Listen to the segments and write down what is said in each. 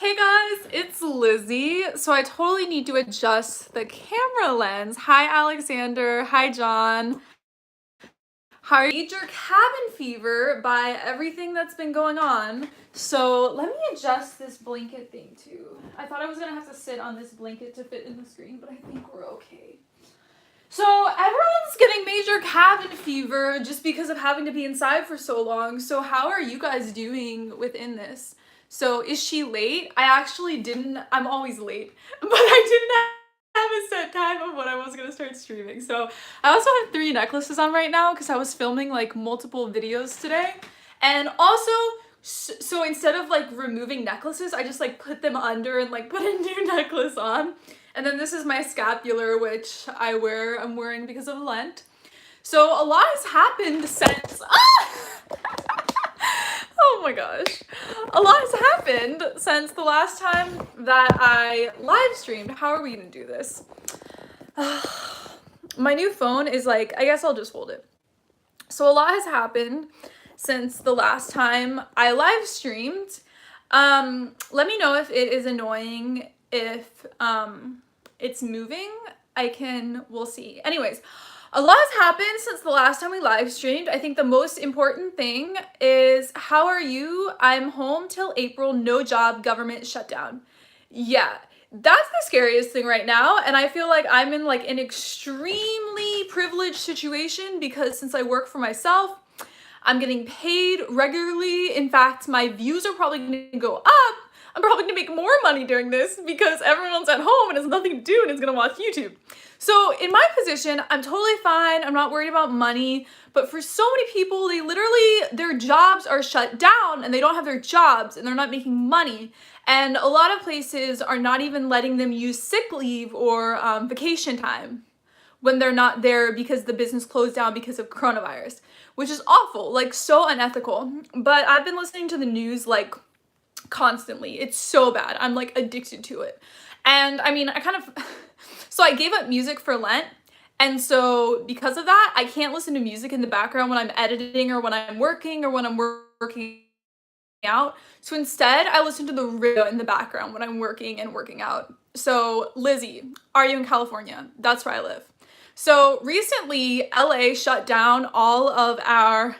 Hey guys, it's Lizzie. So I totally need to adjust the camera lens. Hi Alexander, hi John. How are you? Major cabin fever by everything that's been going on. So let me adjust this blanket thing too. I thought I was gonna have to sit on this blanket to fit in the screen, but I think we're okay. So everyone's getting major cabin fever just because of having to be inside for so long. So how are you guys doing within this? So is she late? I actually didn't, I'm always late, but I didn't have a set time of when I was gonna start streaming. So I also have 3 necklaces on right now because I was filming like multiple videos today. And also, so instead of like removing necklaces, I just like put them under and like put a new necklace on. And then this is my scapular, which I'm wearing because of Lent. So a lot has happened since, oh my gosh. A lot has happened since the last time that I live streamed. How are we gonna do this? My new phone is like, I guess I'll just hold it. So a lot has happened since the last time I live streamed. Let me know if it is annoying, if it's moving. We'll see. Anyways, a lot has happened since the last time we live streamed. I think the most important thing is, how are you? I'm home till April, no job, government shutdown. Yeah, that's the scariest thing right now, and I feel like I'm in like an extremely privileged situation because since I work for myself, I'm getting paid regularly. In fact, my views are probably gonna go up. I'm probably gonna make more money doing this because everyone's at home and has nothing to do and is gonna watch YouTube. So in my position, I'm totally fine. I'm not worried about money. But for so many people, their jobs are shut down and they don't have their jobs and they're not making money. And a lot of places are not even letting them use sick leave or vacation time when they're not there because the business closed down because of coronavirus, which is awful, like so unethical. But I've been listening to the news like constantly. It's so bad. I'm like addicted to it. And I mean, so I gave up music for Lent. And so because of that, I can't listen to music in the background when I'm editing or when I'm working or when I'm working out. So instead, I listen to the radio in the background when I'm working and working out. So Lizzie, are you in California? That's where I live. So recently, LA shut down all of our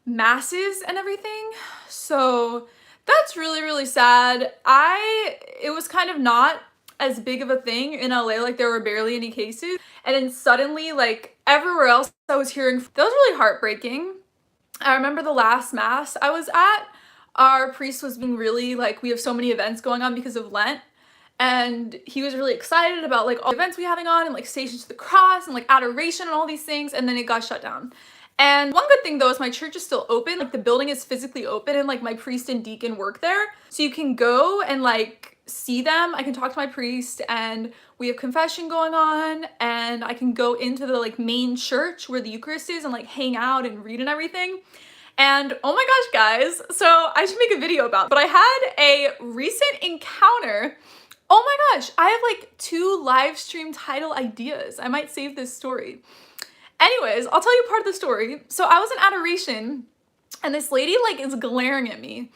masses and everything. So that's really, really sad. It was kind of not as big of a thing in LA, like there were barely any cases. And then suddenly, like everywhere else I was hearing, that was really heartbreaking. I remember the last mass I was at, our priest was being really like, we have so many events going on because of Lent. And he was really excited about like all the events we having on and like Stations to the Cross and like adoration and all these things. And then it got shut down. And one good thing though is my church is still open. Like the building is physically open and like my priest and deacon work there. So you can go and like see them. I can talk to my priest and we have confession going on and I can go into the like main church where the Eucharist is and like hang out and read and everything. And oh my gosh, guys, so I should make a video about it, but I had a recent encounter. Oh my gosh, I have like 2 live stream title ideas. I might save this story. Anyways, I'll tell you part of the story. So I was in adoration and this lady like is glaring at me.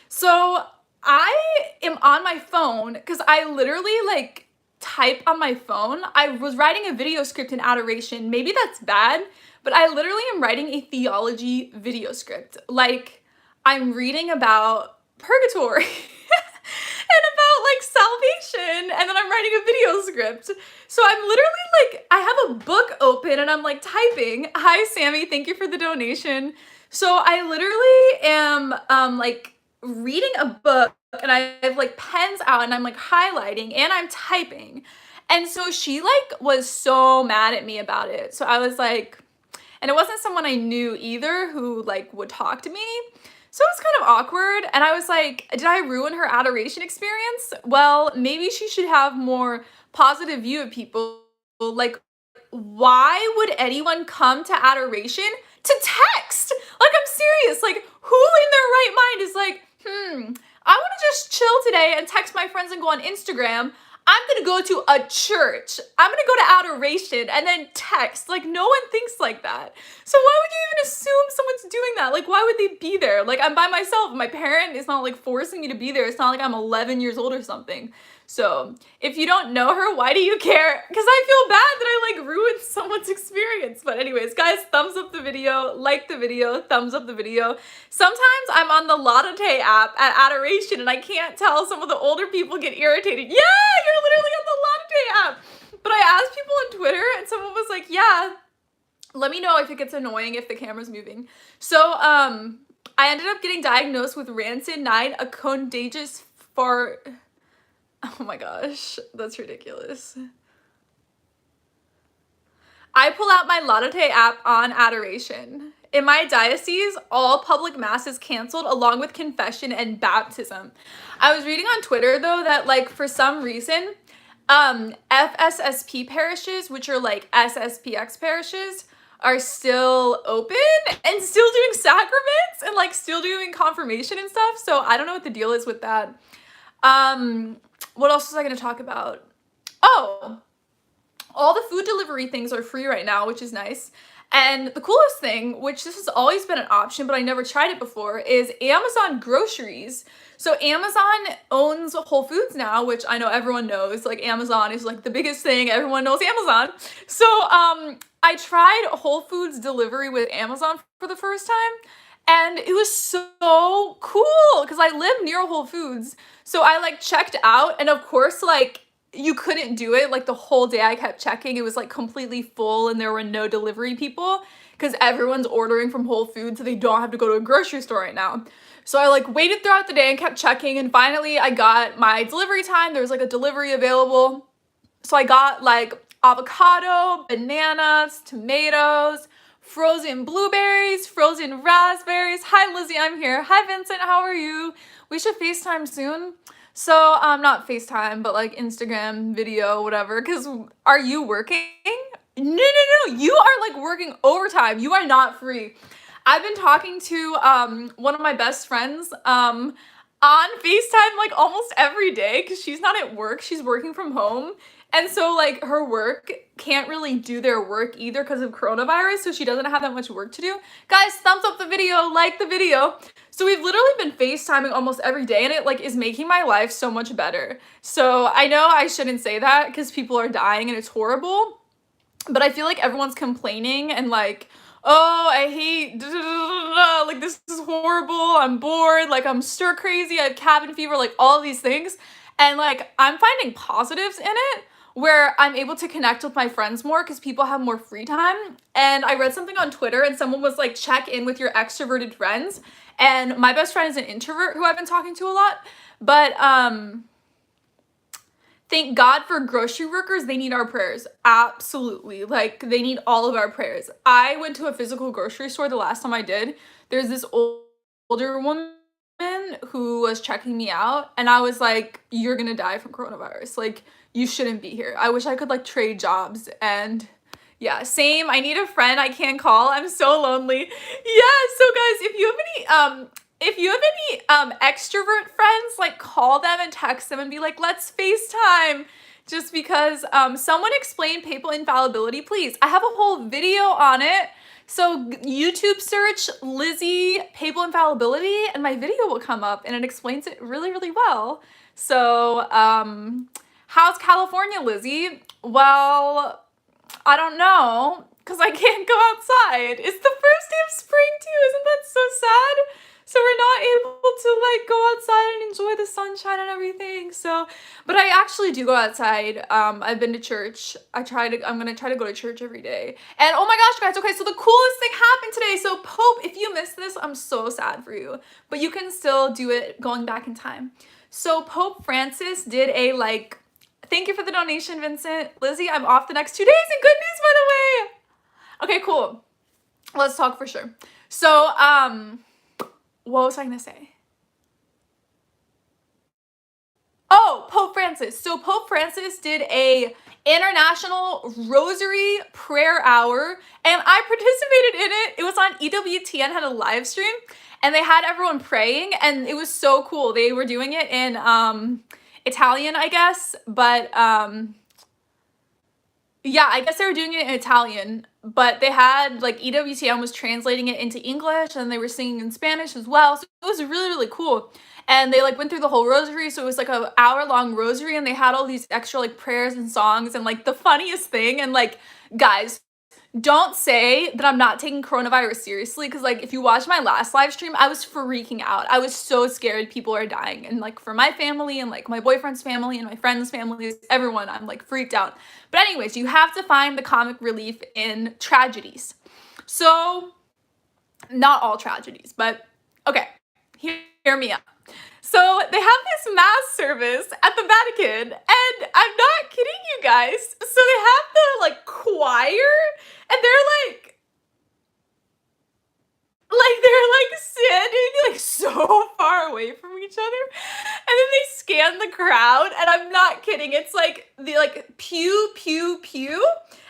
So I am on my phone because I literally like type on my phone. I was writing a video script in adoration. Maybe that's bad, but I literally am writing a theology video script. Like I'm reading about purgatory and about like salvation, and then I'm writing a video script. So I'm literally like, I have a book open and I'm like typing. Hi Sammy, thank you for the donation. So I literally am like reading a book and I have like pens out and I'm like highlighting and I'm typing. And so she like was so mad at me about it. So I was like, and it wasn't someone I knew either who like would talk to me. So it was kind of awkward, and I was like, did I ruin her adoration experience? Well, maybe she should have more positive view of people. Like, why would anyone come to adoration to text? Like, I'm serious. Like, who in their right mind is like, I want to just chill today and text my friends and go on Instagram. I'm gonna go to a church. I'm gonna go to adoration and then text. Like, no one thinks like that. So why would you even assume someone's doing that? Like, why would they be there? Like, I'm by myself. My parent is not like forcing me to be there. It's not like I'm 11 years old or something. So if you don't know her, why do you care? Because I feel bad that I like ruined someone's experience. But anyways, guys, thumbs up the video, like the video, thumbs up the video. Sometimes I'm on the Latte app at adoration and I can't tell. Some of the older people get irritated. Yeah, you're literally on the Latte app. But I asked people on Twitter and someone was like, yeah, let me know if it gets annoying if the camera's moving. So I ended up getting diagnosed with rancid 9, a contagious fart. Oh my gosh, that's ridiculous. I pull out my Latte app on adoration. In my diocese, all public mass is canceled along with confession and baptism. I was reading on Twitter though that like for some reason, FSSP parishes, which are like SSPX parishes, are still open and still doing sacraments and like still doing confirmation and stuff. So I don't know what the deal is with that. What else was I going to talk about? Oh, all the food delivery things are free right now, which is nice. And the coolest thing, which this has always been an option, but I never tried it before, is Amazon Groceries. So Amazon owns Whole Foods now, which I know everyone knows. Like Amazon is like the biggest thing. Everyone knows Amazon. So I tried Whole Foods delivery with Amazon for the first time. And it was so cool because I live near Whole Foods. So I like checked out and of course like you couldn't do it. Like the whole day I kept checking. It was like completely full and there were no delivery people because everyone's ordering from Whole Foods so they don't have to go to a grocery store right now. So I like waited throughout the day and kept checking and finally I got my delivery time. There was like a delivery available. So I got like avocado, bananas, tomatoes, frozen blueberries, frozen raspberries. Hi Lizzie, I'm here. Hi Vincent, how are you? We should FaceTime soon. So not FaceTime, but like Instagram video, whatever. Cause are you working? No, you are like working overtime. You are not free. I've been talking to one of my best friends on FaceTime like almost every day because she's not at work. She's working from home. And so like her work can't really do their work either because of coronavirus. So she doesn't have that much work to do. Guys, thumbs up the video, like the video. So we've literally been FaceTiming almost every day and it like is making my life so much better. So I know I shouldn't say that because people are dying and it's horrible. But I feel like everyone's complaining and like, oh, I hate, like this is horrible. I'm bored. Like I'm stir crazy. I have cabin fever, like all of these things. And like I'm finding positives in it where I'm able to connect with my friends more because people have more free time. And I read something on Twitter and someone was like, check in with your extroverted friends. And my best friend is an introvert who I've been talking to a lot. But thank God for grocery workers. They need our prayers. Absolutely. Like they need all of our prayers. I went to a physical grocery store the last time I did. There's this older woman who was checking me out and I was like, you're gonna die from coronavirus. Like you shouldn't be here. I wish I could like trade jobs. And yeah, same. I need a friend I can't call. I'm so lonely. Yeah, so guys, if you have any extrovert friends, like call them and text them and be like, let's FaceTime. Just because someone explain papal infallibility, please. I have a whole video on it. So YouTube search Lizzie papal infallibility and my video will come up and it explains it really, really well. So how's California, Lizzie? Well, I don't know because I can't go outside. It's the first day of spring too. Isn't that so sad? So we're not able to like go outside and enjoy the sunshine and everything. So, but I actually do go outside. I've been to church. I'm gonna try to go to church every day. And oh my gosh, guys, okay, so the coolest thing happened today. So Pope, if you missed this, I'm so sad for you, but you can still do it going back in time. So Pope Francis did a like, thank you for the donation, Vincent. Lizzie, I'm off the next 2 days and good news, by the way. Okay, cool. Let's talk for sure. So, what was I gonna say? Oh, Pope Francis. So Pope Francis did a international rosary prayer hour and I participated in it. It was on EWTN, had a live stream and they had everyone praying and it was so cool. They were doing it in Italian, I guess, but yeah, I guess they were doing it in Italian, but they had like EWTN was translating it into English and they were singing in Spanish as well. So it was really, really cool. And they like went through the whole rosary. So it was like an hour-long rosary and they had all these extra like prayers and songs and like the funniest thing. And like, guys, don't say that I'm not taking coronavirus seriously, because like if you watch my last live stream, I was freaking out. I was so scared people are dying, and like for my family and like my boyfriend's family and my friends' families, everyone, I'm like freaked out. But anyways, you have to find the comic relief in tragedies. So not all tragedies, but okay, hear me out. So they have this mass service at the Vatican, and I'm not kidding you guys. So they have the like choir, and they're like standing like so far away from each other, and then they scan the crowd, and I'm not kidding. It's like the like pew pew pew,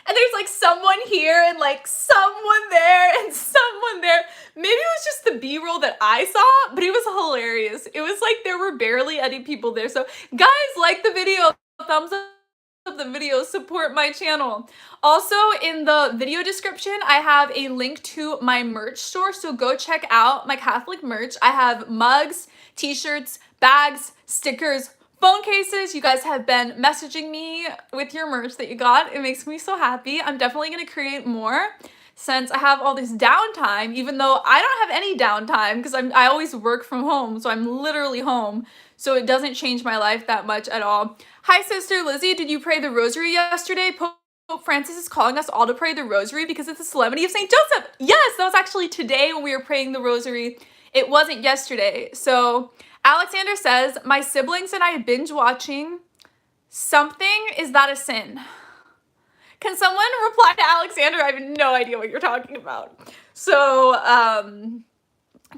and there's like someone here and like someone there and someone there. Maybe it was just the B-roll that I saw, but it was hilarious. It was like there were barely any people there. So guys, like the video, thumbs up the video, support my channel. Also in the video description, I have a link to my merch store. So go check out my Catholic merch. I have mugs, t-shirts, bags, stickers, phone cases. You guys have been messaging me with your merch that you got. It makes me so happy. I'm definitely going to create more since I have all this downtime, even though I don't have any downtime because I always work from home. So I'm literally home. So it doesn't change my life that much at all. Hi, Sister Lizzie. Did you pray the rosary yesterday? Pope Francis is calling us all to pray the rosary because it's the solemnity of St. Joseph. Yes, that was actually today when we were praying the rosary. It wasn't yesterday. So Alexander says, my siblings and I binge watching something. Is that a sin? Can someone reply to Alexander? I have no idea what you're talking about. So,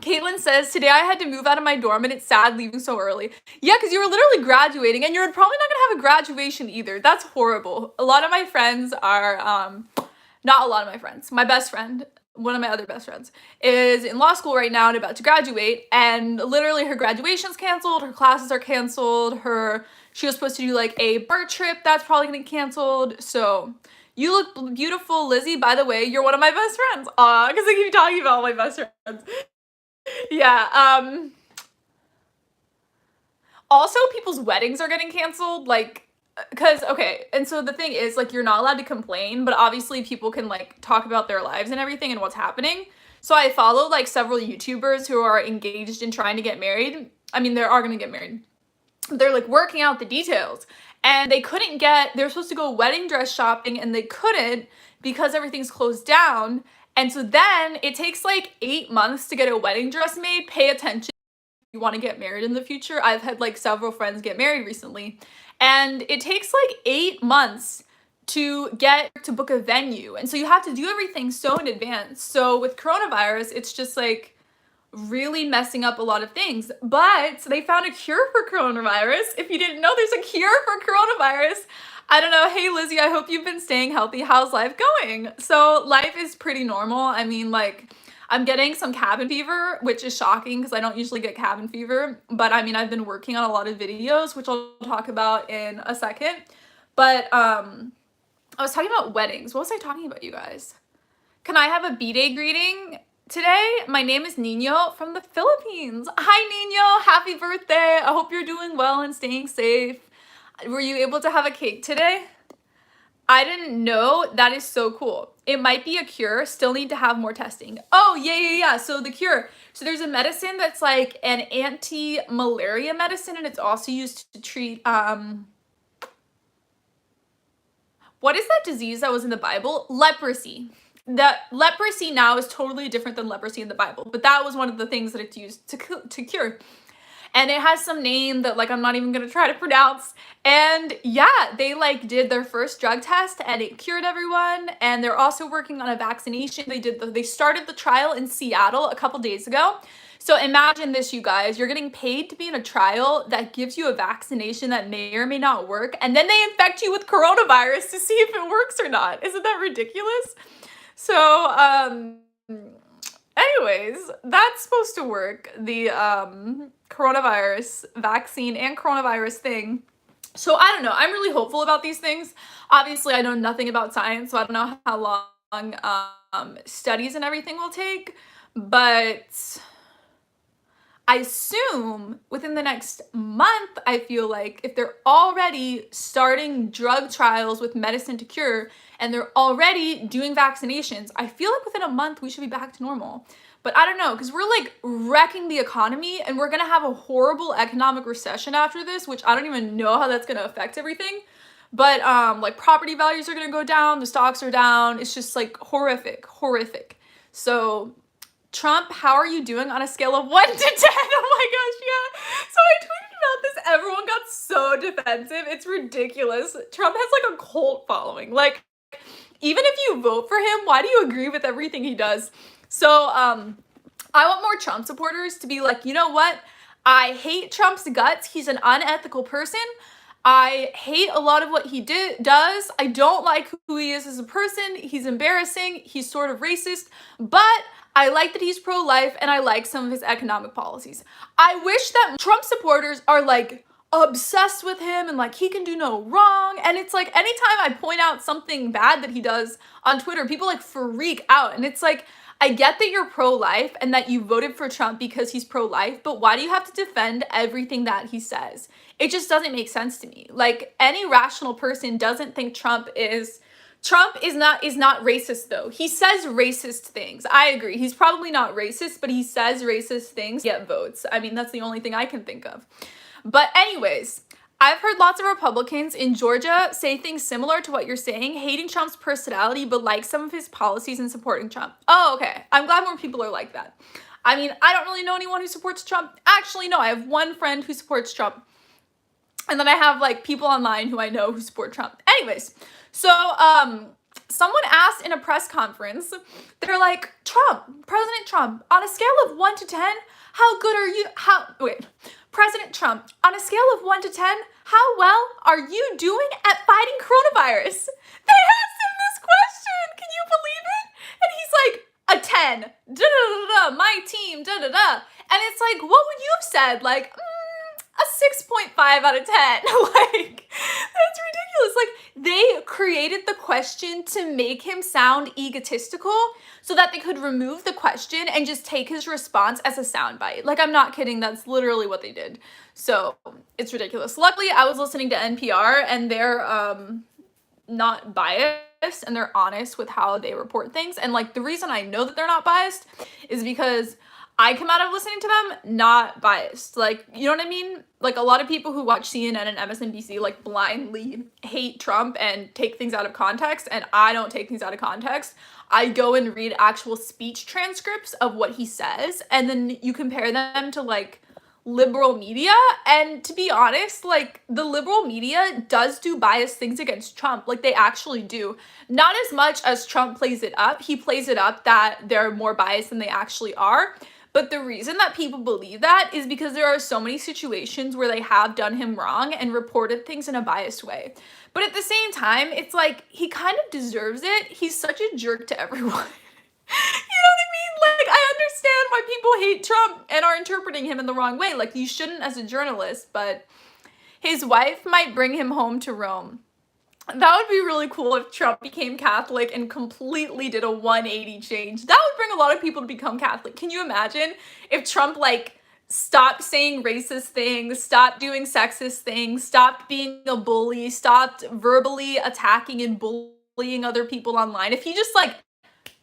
Caitlin says, today I had to move out of my dorm and it's sad leaving so early. Yeah, because you were literally graduating and you're probably not going to have a graduation either. That's horrible. A lot of my friends are, not a lot of my friends. My best friend, one of my other best friends, is in law school right now and about to graduate, and literally her graduation's canceled, her classes are canceled, she was supposed to do like a bar trip that's probably going to get canceled. So you look beautiful, Lizzie. By the way, you're one of my best friends. Because I keep talking about my best friends. Yeah, also people's weddings are getting canceled, like, because, okay, and so the thing is, like, you're not allowed to complain, but obviously people can, like, talk about their lives and everything and what's happening. So I follow, like, several YouTubers who are engaged in trying to get married. I mean, they are gonna get married. They're, like, working out the details, and they were supposed to go wedding dress shopping, and they couldn't because everything's closed down. And so then it takes like 8 months to get a wedding dress made. Pay attention if you want to get married in the future. I've had like several friends get married recently, and it takes like 8 months to book a venue. And so you have to do everything so in advance. So with coronavirus, it's just like really messing up a lot of things. But they found a cure for coronavirus. If you didn't know, there's a cure for coronavirus. I don't know. Hey, Lizzie, I hope you've been staying healthy. How's life going? So life is pretty normal. I mean, like, I'm getting some cabin fever, which is shocking because I don't usually get cabin fever. But I mean, I've been working on a lot of videos, which I'll talk about in a second. But I was talking about weddings. What was I talking about, you guys? Can I have a B-Day greeting today? My name is Nino from the Philippines. Hi, Nino. Happy birthday. I hope you're doing well and staying safe. Were you able to have a cake today? I didn't know. That is so cool. It might be a cure. Still need to have more testing. Oh, yeah. So the cure. So there's a medicine that's like an anti-malaria medicine, and it's also used to treat, what is that disease that was in the Bible? Leprosy. That leprosy now is totally different than leprosy in the Bible, but that was one of the things that it's used to cure. And it has some name that like I'm not even gonna try to pronounce. And yeah, they like did their first drug test and it cured everyone. And they're also working on a vaccination. They started the trial in Seattle a couple days ago. So imagine this, you guys. You're getting paid to be in a trial that gives you a vaccination that may or may not work, and then they infect you with coronavirus to see if it works or not. Isn't that ridiculous? So Anyways, that's supposed to work, the coronavirus vaccine and coronavirus thing. So I don't know. I'm really hopeful about these things. Obviously, I know nothing about science, so I don't know how long studies and everything will take, but I assume within the next month, I feel like if they're already starting drug trials with medicine to cure and they're already doing vaccinations, I feel like within a month we should be back to normal. But I don't know, because we're like wrecking the economy and we're gonna have a horrible economic recession after this, which I don't even know how that's gonna affect everything. But like property values are gonna go down, the stocks are down. It's just like horrific. So Trump, how are you doing on a scale of 1 to 10? Oh my gosh, yeah. So I tweeted about this. Everyone got so defensive. It's ridiculous. Trump has like a cult following. Like, even if you vote for him, why do you agree with everything he does? So, I want more Trump supporters to be like, you know what? I hate Trump's guts. He's an unethical person. I hate a lot of what he does. I don't like who he is as a person. He's embarrassing. He's sort of racist. But I like that he's pro-life and I like some of his economic policies. I wish that Trump supporters are like obsessed with him and like he can do no wrong. And it's like anytime I point out something bad that he does on Twitter, people like freak out. And it's like, I get that you're pro-life and that you voted for Trump because he's pro-life, but why do you have to defend everything that he says? It just doesn't make sense to me. Like, any rational person doesn't think Trump is not racist though. He says racist things. I agree. He's probably not racist, but he says racist things, get votes. I mean, that's the only thing I can think of. But anyways, I've heard lots of Republicans in Georgia say things similar to what you're saying, hating Trump's personality, but like some of his policies and supporting Trump. Oh, okay. I'm glad more people are like that. I mean, I don't really know anyone who supports Trump. Actually, no, I have one friend who supports Trump. And then I have like people online who I know who support Trump. Anyways, so someone asked in a press conference, they're like, President Trump, on a scale of 1 to 10, how good are you, President Trump, on a scale of 1 to 10, how well are you doing at fighting coronavirus? They asked him this question, can you believe it? And he's like, a 10, da-da-da-da, my team, da-da-da. And it's like, what would you have said? Like, a 6.5 out of 10. Like, that's ridiculous. Like, they created the question to make him sound egotistical so that they could remove the question and just take his response as a soundbite. Like, I'm not kidding. That's literally what they did. So it's ridiculous. Luckily, I was listening to NPR and they're not biased and they're honest with how they report things. And like, the reason I know that they're not biased is because I come out of listening to them not biased. Like, you know what I mean? Like, a lot of people who watch CNN and MSNBC like blindly hate Trump and take things out of context, and I don't take things out of context. I go and read actual speech transcripts of what he says, and then you compare them to like liberal media, and to be honest, like, the liberal media does do biased things against Trump. Like, they actually do. Not as much as Trump plays it up. He plays it up that they're more biased than they actually are. But the reason that people believe that is because there are so many situations where they have done him wrong and reported things in a biased way. But at the same time, it's like, he kind of deserves it. He's such a jerk to everyone. You know what I mean? Like, I understand why people hate Trump and are interpreting him in the wrong way. Like, you shouldn't as a journalist, but his wife might bring him home to Rome. That would be really cool if Trump became Catholic and completely did a 180 change. That would bring a lot of people to become Catholic. Can you imagine if Trump, like, stopped saying racist things, stopped doing sexist things, stopped being a bully, stopped verbally attacking and bullying other people online? If he just, like,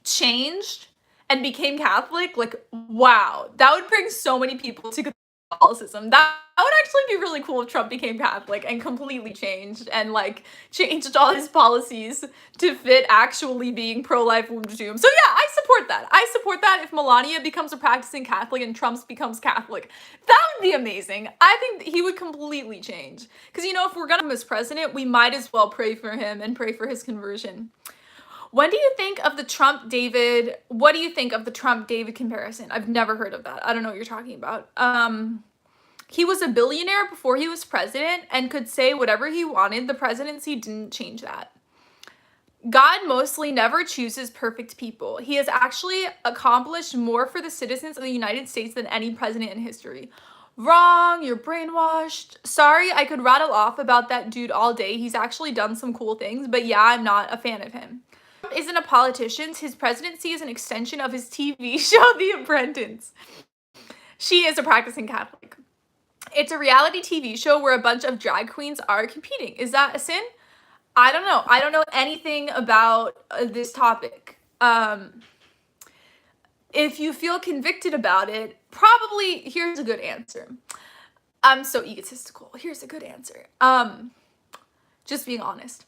changed and became Catholic, like, wow, that would bring so many people to Catholicism. That would actually be really cool if Trump became Catholic and completely changed and like changed all his policies to fit actually being pro-life womb to tomb. So yeah, I support that. I support that if Melania becomes a practicing Catholic and Trump becomes Catholic. That would be amazing. I think he would completely change. Because, you know, if we're gonna have him as president, we might as well pray for him and pray for his conversion. What do you think of the Trump-David comparison? I've never heard of that. I don't know what you're talking about. He was a billionaire before he was president and could say whatever he wanted. The presidency didn't change that. God mostly never chooses perfect people. He has actually accomplished more for the citizens of the United States than any president in history. Wrong, you're brainwashed. Sorry, I could rattle off about that dude all day. He's actually done some cool things, but yeah, I'm not a fan of him. Trump isn't a politician. His presidency is an extension of his TV show, The Apprentice. She is a practicing Catholic. It's a reality TV show where a bunch of drag queens are competing. Is that a sin? I don't know. I don't know anything about this topic. If you feel convicted about it, probably here's a good answer. I'm so egotistical. Here's a good answer. Just being honest.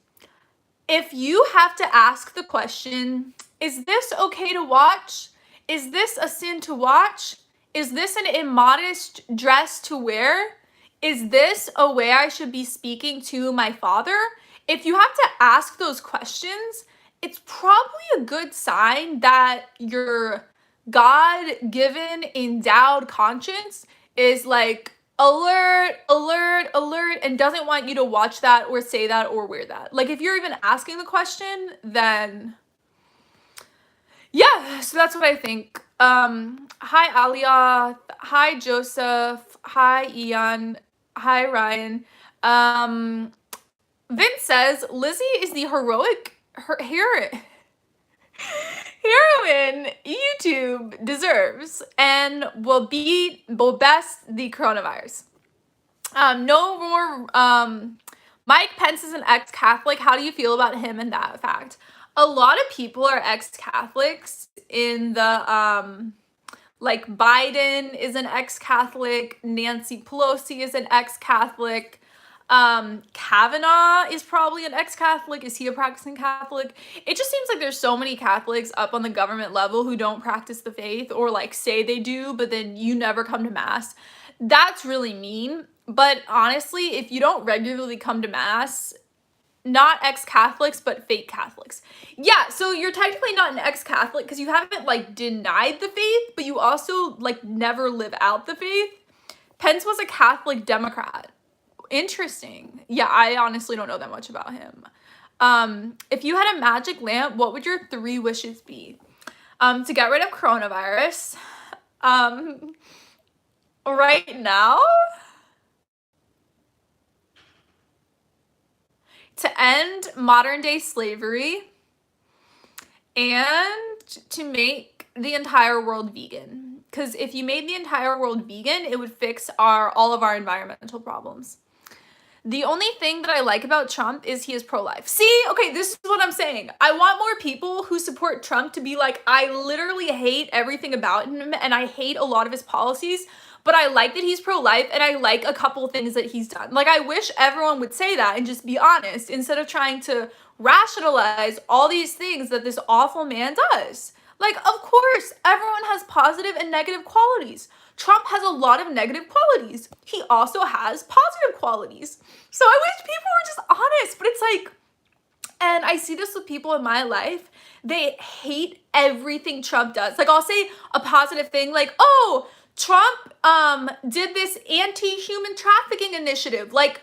If you have to ask the question, is this okay to watch? Is this a sin to watch? Is this an immodest dress to wear? Is this a way I should be speaking to my father? If you have to ask those questions, it's probably a good sign that your God-given endowed conscience is like alert, alert, alert, and doesn't want you to watch that or say that or wear that. Like if you're even asking the question, then yeah, so that's what I think. Hi Alia, hi Joseph, hi Ian, hi Ryan. Vince says Lizzie is the heroine YouTube deserves and will best the coronavirus. No more. Mike Pence is an ex-Catholic. How do you feel about him and that fact? A lot of people are ex-Catholics in the like Biden is an ex-Catholic, Nancy Pelosi is an ex-Catholic. Kavanaugh is probably an ex-Catholic. Is he a practicing Catholic? It just seems like there's so many Catholics up on the government level who don't practice the faith or like say they do, but then you never come to mass. That's really mean. But honestly, if you don't regularly come to mass, not ex-Catholics, but fake Catholics. Yeah, so you're technically not an ex-Catholic because you haven't like denied the faith, but you also like never live out the faith. Pence was a Catholic Democrat. Interesting. Yeah, I honestly don't know that much about him. If you had a magic lamp, what would your 3 wishes be? To get rid of coronavirus. Right now? To end modern day slavery and to make the entire world vegan. Because if you made the entire world vegan, it would fix all of our environmental problems. The only thing that I like about Trump is he is pro-life. See, okay, this is what I'm saying. I want more people who support Trump to be like, I literally hate everything about him and I hate a lot of his policies, but I like that he's pro-life and I like a couple things that he's done. Like, I wish everyone would say that and just be honest instead of trying to rationalize all these things that this awful man does. Like, of course, everyone has positive and negative qualities. Trump has a lot of negative qualities. He also has positive qualities. So I wish people were just honest, but it's like, and I see this with people in my life, they hate everything Trump does. Like I'll say a positive thing like, oh, Trump did this anti-human trafficking initiative. Like,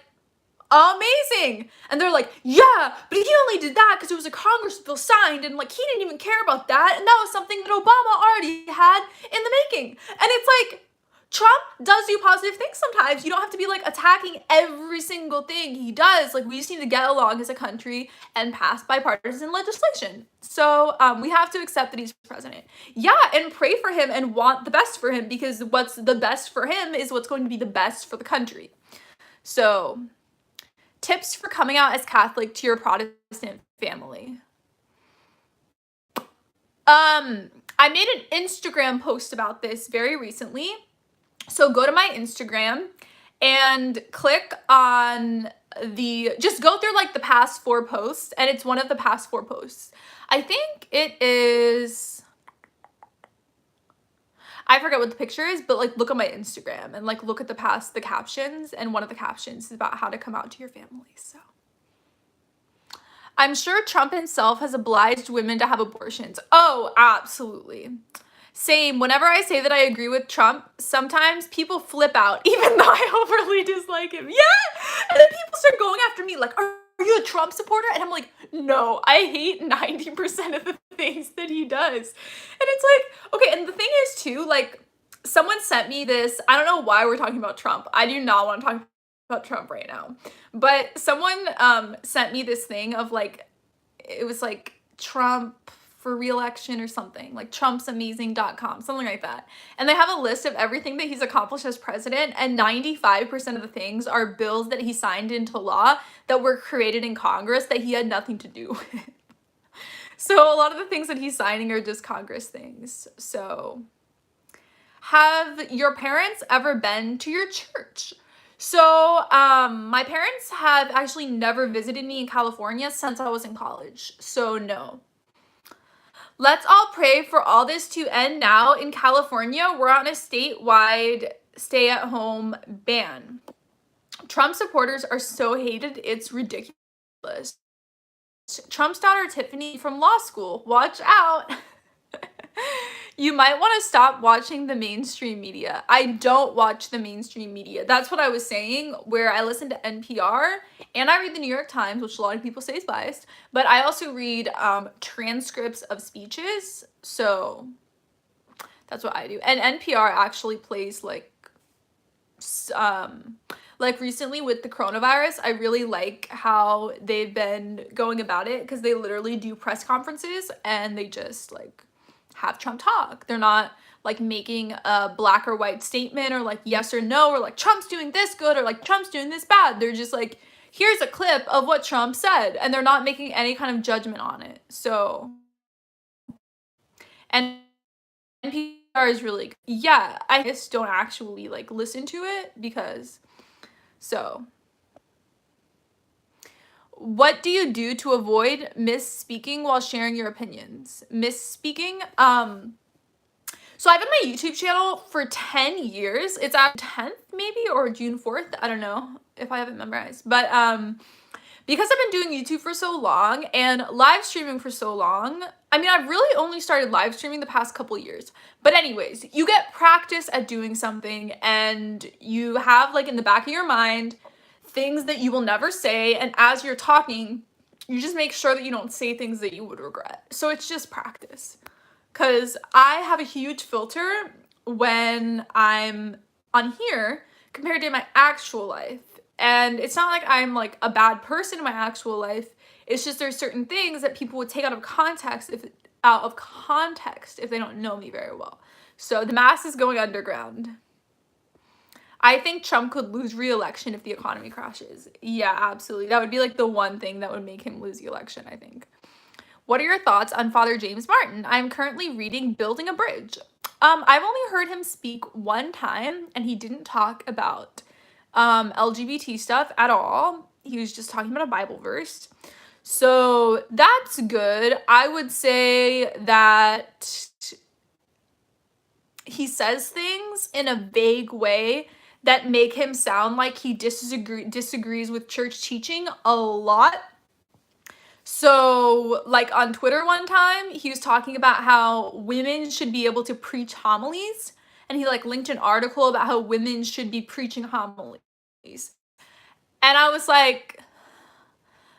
amazing. And they're like, yeah, but he only did that because it was a Congress bill signed and like he didn't even care about that, and that was something that Obama already had in the making. And it's like, Trump does do positive things sometimes. You don't have to be like attacking every single thing he does. Like, we just need to get along as a country and pass bipartisan legislation. So we have to accept that he's president. Yeah, and pray for him and want the best for him, because what's the best for him is what's going to be the best for the country. So tips for coming out as Catholic to your Protestant family. I made an Instagram post about this very recently. So go to my Instagram and click on just go through like the past 4 posts, and it's one of the past 4 posts. I think it is, I forget what the picture is, but like look at my Instagram and like look at the captions, and one of the captions is about how to come out to your family. So I'm sure Trump himself has obliged women to have abortions. Oh, absolutely. Same. Whenever I say that I agree with Trump, sometimes people flip out, even though I overly dislike him. Yeah! And then people start going after me like, are you a Trump supporter? And I'm like, no, I hate 90% of the things that he does. And it's like, okay, and the thing is too, like, someone sent me this, I don't know why we're talking about Trump. I do not want to talk about Trump right now. But someone sent me this thing of like, it was like Trump for re-election or something, like trumpsamazing.com, something like that. And they have a list of everything that he's accomplished as president, and 95% of the things are bills that he signed into law that were created in Congress that he had nothing to do with. So a lot of the things that he's signing are just Congress things. So, have your parents ever been to your church? So, my parents have actually never visited me in California since I was in college. So, no. Let's all pray for all this to end now. In California, we're on a statewide stay-at-home ban. Trump supporters are so hated, it's ridiculous. Trump's daughter Tiffany from law school, watch out. You might want to stop watching the mainstream media. I don't watch the mainstream media. That's what I was saying, where I listen to NPR and I read the New York Times, which a lot of people say is biased, but I also read transcripts of speeches. So that's what I do. And NPR actually plays like recently with the coronavirus, I really like how they've been going about it, because they literally do press conferences and they just like have Trump talk. They're not like making a black or white statement or like yes or no, or like Trump's doing this good or like Trump's doing this bad. They're just like, here's a clip of what Trump said, and they're not making any kind of judgment on it. So, and NPR is really good. Yeah, I just don't actually like listen to it because, so. What do you do to avoid misspeaking while sharing your opinions? Misspeaking? So I've been on my YouTube channel for 10 years. It's at 10th maybe, or June 4th. I don't know if I have it memorized. But because I've been doing YouTube for so long and live streaming for so long, I mean, I've really only started live streaming the past couple years. But anyways, you get practice at doing something, and you have like in the back of your mind things that you will never say, and as you're talking, you just make sure that you don't say things that you would regret. So it's just practice. Because I have a huge filter when I'm on here compared to my actual life. And it's not like I'm like a bad person in my actual life. It's just there's certain things that people would take out of context if they don't know me very well. So the mass is going underground. I think Trump could lose re-election if the economy crashes. Yeah, absolutely. That would be like the one thing that would make him lose the election, I think. What are your thoughts on Father James Martin? I'm currently reading Building a Bridge. I've only heard him speak one time, and he didn't talk about LGBT stuff at all. He was just talking about a Bible verse. So that's good. I would say that he says things in a vague way that make him sound like he disagrees with church teaching a lot. So, like on Twitter one time, he was talking about how women should be able to preach homilies, and he like linked an article about how women should be preaching homilies. And I was like,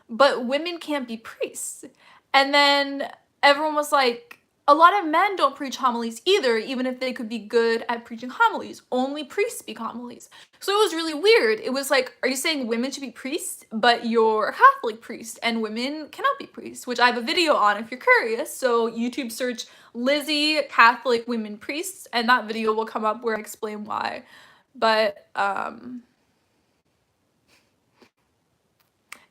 but women can't be priests. And then everyone was like, a lot of men don't preach homilies either, even if they could be good at preaching homilies. Only priests speak homilies. So it was really weird. It was like, are you saying women should be priests, but you're a Catholic priest, and women cannot be priests, which I have a video on if you're curious. So YouTube search Lizzie Catholic women priests, and that video will come up where I explain why. But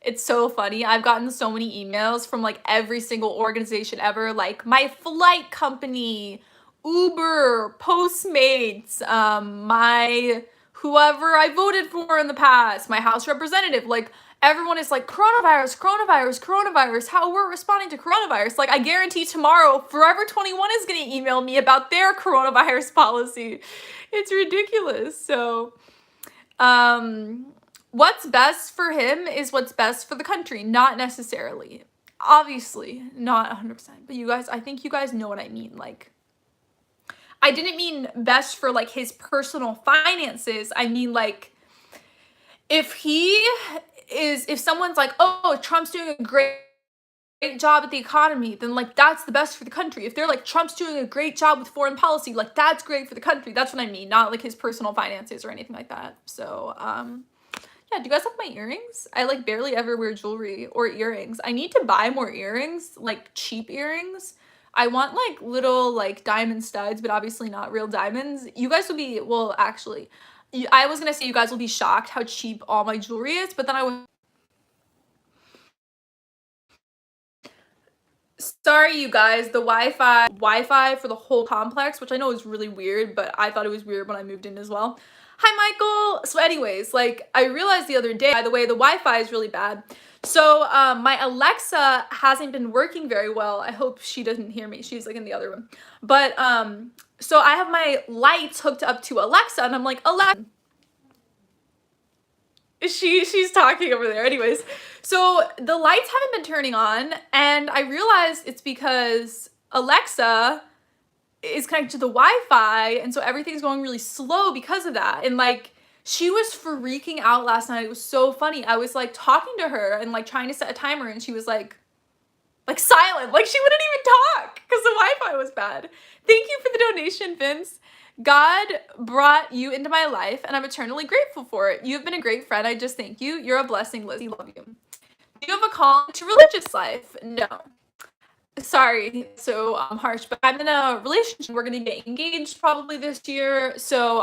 it's so funny. I've gotten so many emails from like every single organization ever, like my flight company, Uber, Postmates, my whoever I voted for in the past, my House representative. Like everyone is like, coronavirus, coronavirus, coronavirus, how we're responding to coronavirus. Like I guarantee tomorrow Forever 21 is gonna email me about their coronavirus policy. It's ridiculous. So what's best for him is what's best for the country, not necessarily. Obviously, not 100%. But you guys, I think you guys know what I mean. Like, I didn't mean best for like his personal finances. I mean like, if is if someone's like, oh, Trump's doing a great job at the economy, then like that's the best for the country. If they're like, Trump's doing a great job with foreign policy, like that's great for the country. That's what I mean, not like his personal finances or anything like that. So yeah, do you guys like my earrings? I like barely ever wear jewelry or earrings. I need to buy more earrings, like cheap earrings. I want like little like diamond studs, but obviously not real diamonds. You guys will be, well, actually, I was gonna say you guys will be shocked how cheap all my jewelry is, but then I was, sorry you guys, the Wi-Fi for the whole complex, which I know is really weird, but I thought it was weird when I moved in as well. Hi, Michael. So anyways, like I realized the other day, by the way, the Wi-Fi is really bad. So my Alexa hasn't been working very well. I hope she doesn't hear me. She's like in the other room. But so I have my lights hooked up to Alexa, and I'm like, Alexa, she's talking over there. Anyways, so the lights haven't been turning on, and I realized it's because Alexa is connected to the Wi-Fi, and so everything's going really slow because of that. And like she was freaking out last night. It was so funny. I was like talking to her and like trying to set a timer, and she was like silent, like she wouldn't even talk because the Wi-Fi was bad. Thank you for the donation, Vince. God brought you into my life, and I'm eternally grateful for it. You have been a great friend. I just thank you. You're a blessing, Lizzie. Love you. Do you have a calling to religious life? No. Sorry, so harsh, but I'm in a relationship. We're gonna get engaged probably this year. So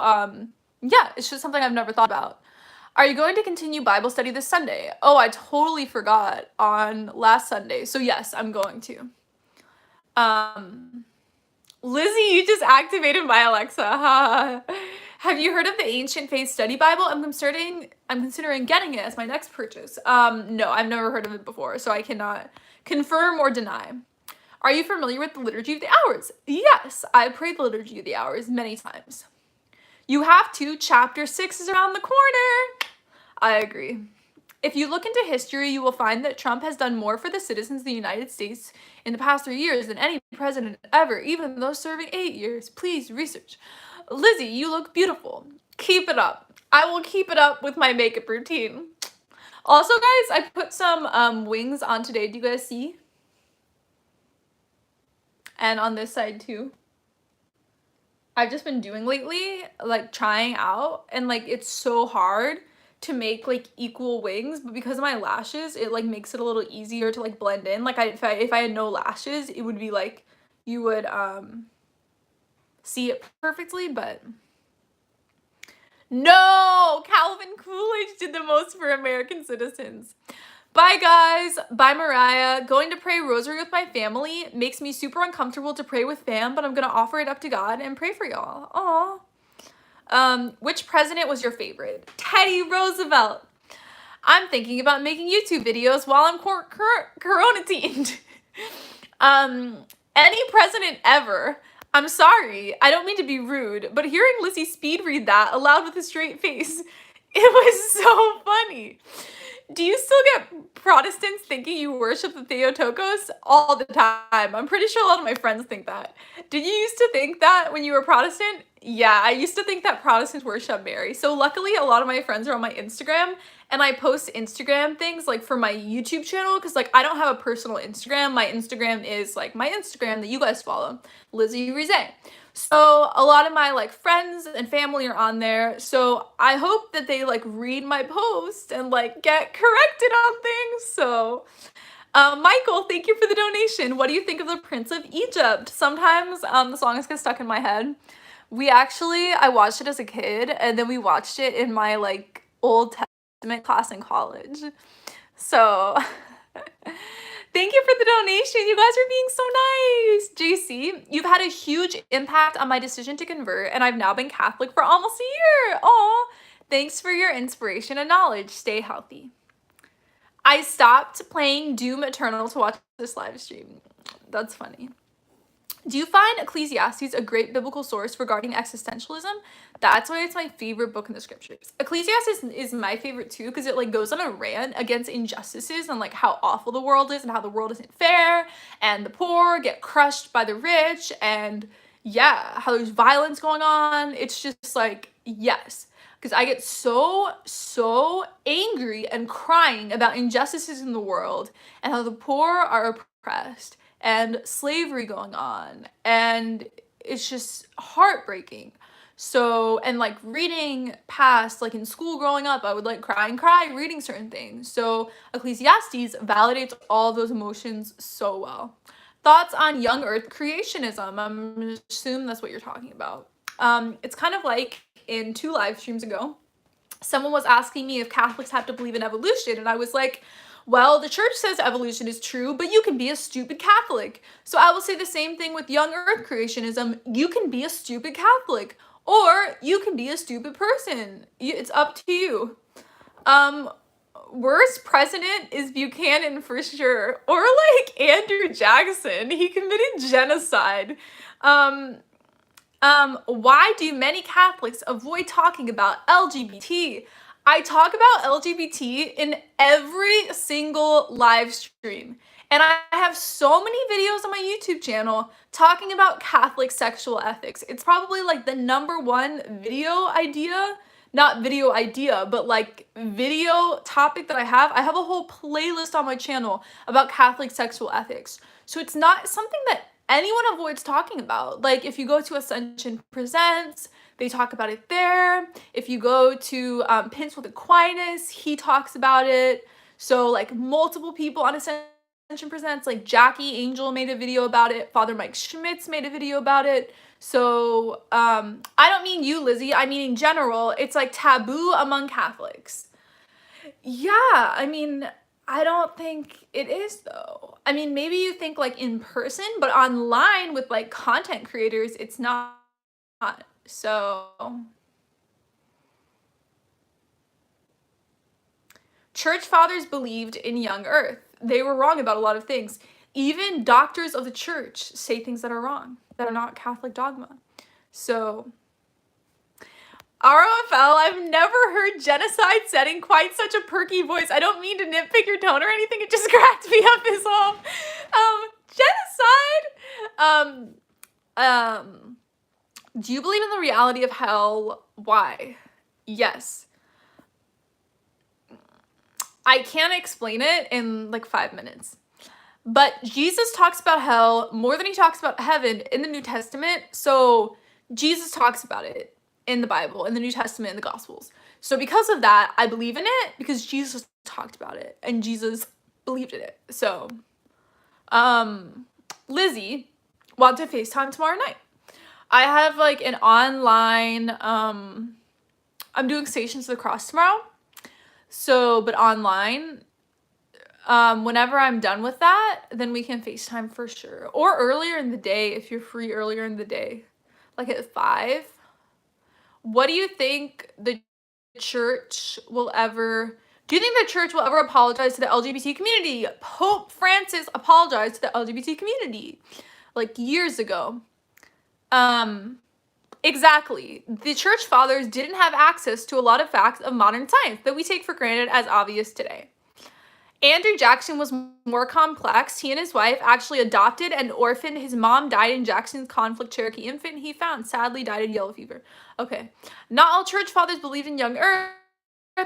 yeah, it's just something I've never thought about. Are you going to continue Bible study this Sunday? Oh, I totally forgot on last Sunday. So yes, I'm going to. Lizzie, you just activated my Alexa. Have you heard of the Ancient Faith Study Bible? I'm considering getting it as my next purchase. No, I've never heard of it before, so I cannot confirm or deny. Are you familiar with the Liturgy of the Hours? Yes, I prayed the Liturgy of the Hours many times. You have to. Chapter 6 is around the corner. I agree. If you look into history, you will find that Trump has done more for the citizens of the United States in the past 3 years than any president ever, even though serving 8 years. Please research. Lizzie, you look beautiful. Keep it up. I will keep it up with my makeup routine. Also, guys, I put some wings on today. Do you guys see? And on this side too. I've just been doing lately, like trying out, and like it's so hard to make like equal wings, but because of my lashes, it like makes it a little easier to like blend in. Like if I had no lashes, it would be like you would see it perfectly, but no, Calvin Coolidge did the most for American citizens. Bye, guys. Bye, Mariah. Going to pray rosary with my family makes me super uncomfortable to pray with fam, but I'm going to offer it up to God and pray for y'all. Aw. Which president was your favorite? Teddy Roosevelt. I'm thinking about making YouTube videos while I'm Coronatined. Any president ever. I'm sorry. I don't mean to be rude, but hearing Lizzie speed read that aloud with a straight face, it was so funny. Do you still get Protestants thinking you worship the Theotokos? All the time. I'm pretty sure a lot of my friends think that. Did you used to think that when you were Protestant? Yeah, I used to think that Protestants worship Mary. So luckily, a lot of my friends are on my Instagram, and I post Instagram things like for my YouTube channel, because like I don't have a personal Instagram. My Instagram is like my Instagram that you guys follow, Lizzie Rizet. So a lot of my like friends and family are on there. So I hope that they like read my post and like get corrected on things. So Michael, thank you for the donation. What do you think of the Prince of Egypt? Sometimes the songs get stuck in my head. I watched it as a kid, and then we watched it in my like Old Testament class in college. So thank you for the donation. You guys are being so nice. JC, you've had a huge impact on my decision to convert, and I've now been Catholic for almost a year. Aw, thanks for your inspiration and knowledge. Stay healthy. I stopped playing Doom Eternal to watch this live stream. That's funny. Do you find Ecclesiastes a great biblical source regarding existentialism? That's why it's my favorite book in the scriptures. Ecclesiastes is my favorite too, because it like goes on a rant against injustices and like how awful the world is and how the world isn't fair and the poor get crushed by the rich and yeah, how there's violence going on. It's just like, yes. because I get so angry and crying about injustices in the world and how the poor are oppressed and slavery going on, and it's just heartbreaking. So, and like reading past, like in school growing up, I would like cry and cry reading certain things. So Ecclesiastes validates all those emotions so well. Thoughts on young earth creationism? I'm assuming that's what you're talking about. It's kind of like in 2 live streams ago, someone was asking me if Catholics have to believe in evolution, and I was like, well, the church says evolution is true, but you can be a stupid Catholic. So I will say the same thing with young earth creationism. You can be a stupid Catholic, or you can be a stupid person. It's up to you. Worst president is Buchanan for sure, or like Andrew Jackson. He committed genocide. Why do many Catholics avoid talking about LGBT? I talk about LGBT in every single live stream. And I have so many videos on my YouTube channel talking about Catholic sexual ethics. It's probably like the #1 video idea, not video idea, but like video topic that I have. I have a whole playlist on my channel about Catholic sexual ethics. So it's not something that anyone avoids talking about. Like if you go to Ascension Presents, they talk about it there. If you go to Pence with Aquinas, he talks about it. So like multiple people on Ascension Presents, like Jackie Angel made a video about it. Father Mike Schmitz made a video about it. So I don't mean you, Lizzie. I mean in general, it's like taboo among Catholics. Yeah, I mean, I don't think it is though. I mean, maybe you think like in person, but online with like content creators, it's not. So church fathers believed in young earth. They were wrong about a lot of things. Even doctors of the church say things that are wrong, that are not Catholic dogma. So ROFL, I've never heard genocide said in quite such a perky voice. I don't mean to nitpick your tone or anything. It just cracked me up as well. Genocide. Do you believe in the reality of hell? Why? Yes. I can't explain it in like 5 minutes. But Jesus talks about hell more than he talks about heaven in the New Testament. So Jesus talks about it in the Bible, in the New Testament, in the Gospels. So because of that, I believe in it because Jesus talked about it and Jesus believed in it. So, Lizzie, want to FaceTime tomorrow night? I have like an online, I'm doing Stations of the Cross tomorrow. So, but online, whenever I'm done with that, then we can FaceTime for sure. Or earlier in the day, if you're free earlier in the day, like at 5. What do you think the church will ever... Do you think the church will ever apologize to the LGBT community? Pope Francis apologized to the LGBT community like years ago. Exactly. The church fathers didn't have access to a lot of facts of modern science that we take for granted as obvious today. Andrew Jackson was more complex. He and his wife actually adopted and orphaned. His mom died in Jackson's conflict Cherokee infant he found. Sadly died of yellow fever. Okay. Not all church fathers believed in young earth.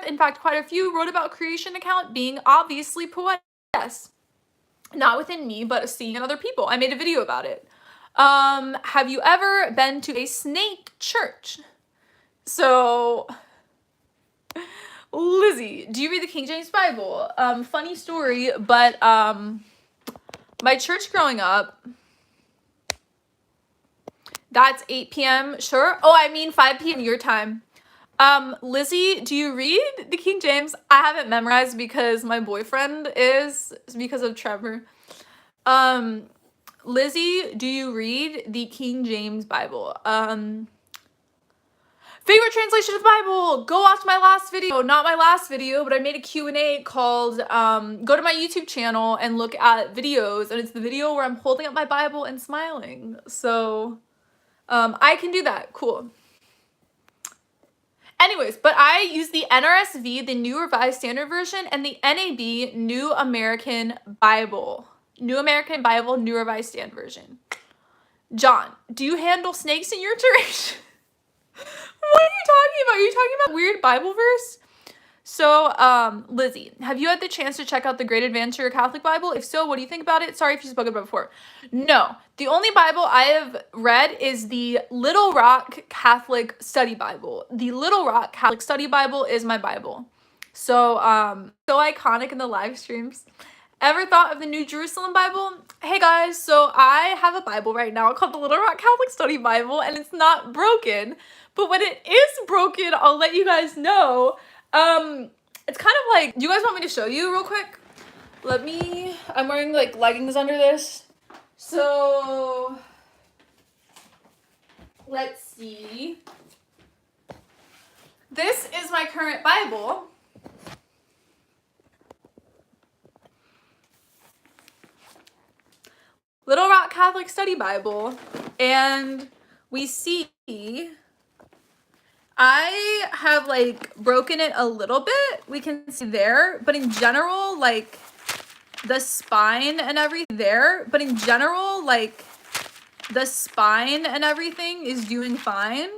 In fact, quite a few wrote about creation account being obviously poetic. Yes. Not within me, but seeing in other people. I made a video about it. Have you ever been to a snake church? So... Lizzie, do you read the King James Bible? Funny story, but my church growing up, that's 8 p.m. Sure. Oh, I mean 5 p.m. your time. Lizzie, do you read the King James? I haven't memorized because my boyfriend is, because of Trevor. Lizzie, do you read the King James Bible? Favorite translation of the Bible, go watch my last video. Not my last video, but I made a Q&A called, go to my YouTube channel and look at videos. And it's the video where I'm holding up my Bible and smiling. So, I can do that. Cool. Anyways, but I use the NRSV, the New Revised Standard Version, and the NAB, New American Bible. New American Bible, New Revised Standard Version. John, do you handle snakes in your church? What are you talking about? Are you talking about weird Bible verse? So, Lizzie, have you had the chance to check out the Great Adventure Catholic Bible? If so, what do you think about it? Sorry if you spoke about it before. No, the only Bible I have read is the Little Rock Catholic Study Bible. The Little Rock Catholic Study Bible is my Bible. So, so iconic in the live streams. Ever thought of the New Jerusalem Bible? Hey guys, so I have a Bible right now called the Little Rock Catholic Study Bible, and it's not broken. But when it is broken, I'll let you guys know. It's kind of like, do you guys want me to show you real quick? I'm wearing like leggings under this. So, let's see. This is my current Bible. Little Rock Catholic Study Bible, and we see I have like broken it a little bit, we can see there, but in general, like the spine and everything is doing fine.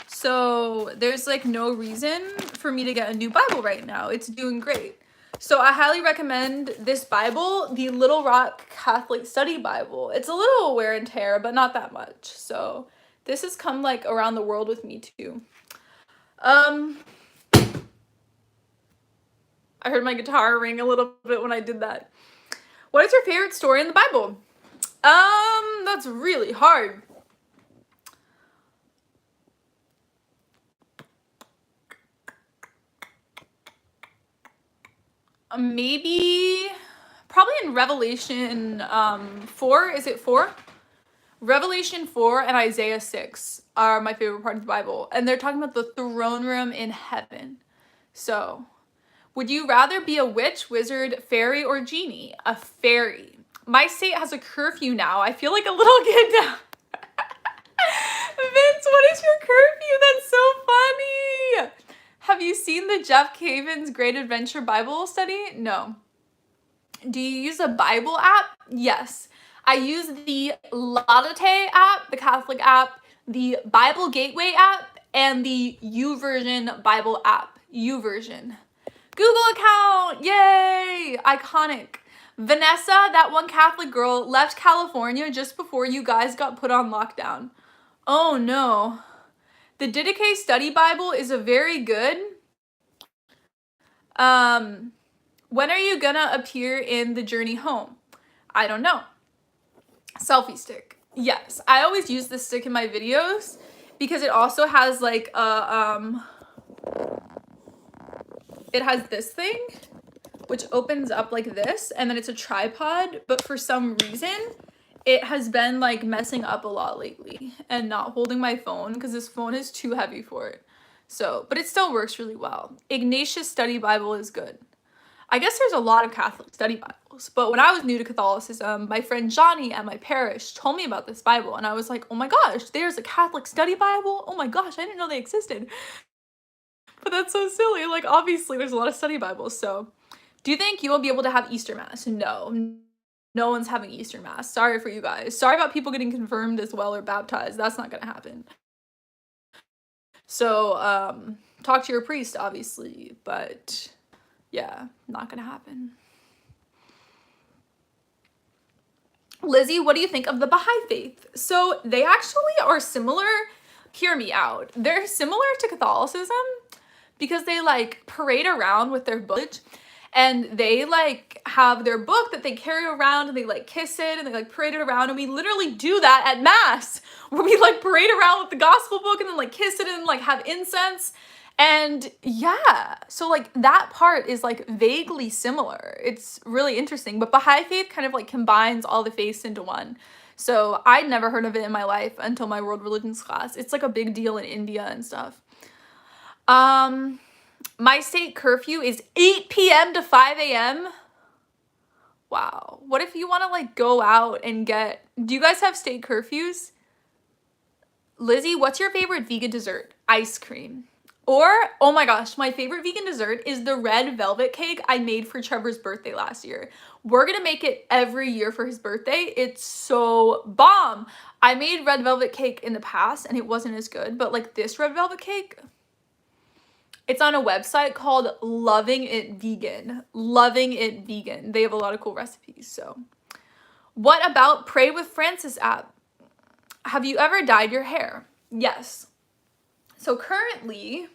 So there's like no reason for me to get a new Bible right now. It's doing great. So I highly recommend this Bible, the Little Rock Catholic Study Bible. It's a little wear and tear, but not that much. So this has come like around the world with me too. I heard my guitar ring a little bit when I did that. What is your favorite story in the Bible? That's really hard. Maybe, probably in Revelation 4, is it 4? Revelation 4 and Isaiah 6 are my favorite part of the Bible, and they're talking about the throne room in heaven. So, would you rather be a witch, wizard, fairy, or genie? A fairy. My state has a curfew now. I feel like a little kid now. Vince, what is your curfew? That's so funny. Have you seen the Jeff Caven's Great Adventure Bible study? No. Do you use a Bible app? Yes. I use the Laudate app, the Catholic app, the Bible Gateway app, and the YouVersion Bible app. YouVersion. Google account! Yay! Iconic. Vanessa, that one Catholic girl, left California just before you guys got put on lockdown. Oh no. The Didache Study Bible is a very good. When are you gonna appear in The Journey Home? I don't know. Selfie stick. Yes, I always use this stick in my videos because it also has like a, it has this thing which opens up like this, and then it's a tripod, but for some reason it has been like messing up a lot lately and not holding my phone because this phone is too heavy for it. So, but it still works really well. Ignatius Study Bible is good. I guess there's a lot of Catholic study Bibles, but when I was new to Catholicism, my friend Johnny at my parish told me about this Bible, and I was like, oh my gosh, there's a Catholic study Bible? Oh my gosh, I didn't know they existed. But that's so silly. Like, obviously, there's a lot of study Bibles. So, do you think you will be able to have Easter Mass? No. No one's having Easter Mass. Sorry for you guys. Sorry about people getting confirmed as well or baptized. That's not going to happen. So, talk to your priest, obviously, but yeah, not going to happen. Lizzie, what do you think of the Baha'i faith? So, they actually are similar. Hear me out. They're similar to Catholicism because they like parade around with their book, and they like have their book that they carry around, and they like kiss it and they like parade it around, and we literally do that at Mass where we like parade around with the gospel book and then like kiss it and like have incense. And yeah, so like that part is like vaguely similar. It's really interesting, but Baha'i faith kind of like combines all the faiths into one. So I'd never heard of it in my life until my world religions class. It's like a big deal in India and stuff. My state curfew is 8 p.m. to 5 a.m. Wow. What if you want to like go out and get, do you guys have state curfews? Lizzie, what's your favorite vegan dessert? Ice cream. Or, oh my gosh, my favorite vegan dessert is the red velvet cake I made for Trevor's birthday last year. We're gonna make it every year for his birthday. It's so bomb. I made red velvet cake in the past and it wasn't as good, but like this red velvet cake, it's on a website called Loving It Vegan. Loving It Vegan. They have a lot of cool recipes, so. What about Pray with Francis app? Have you ever dyed your hair? Yes. So currently,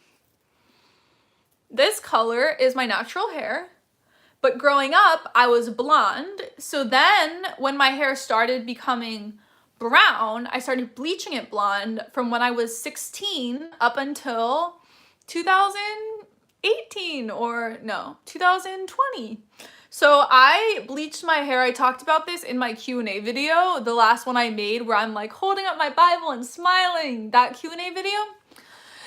this color is my natural hair, but growing up, I was blonde. So then when my hair started becoming brown, I started bleaching it blonde from when I was 16 up until 2018 or no, 2020. So I bleached my hair. I talked about this in my Q&A video, the last one I made where I'm like holding up my Bible and smiling, that Q&A video.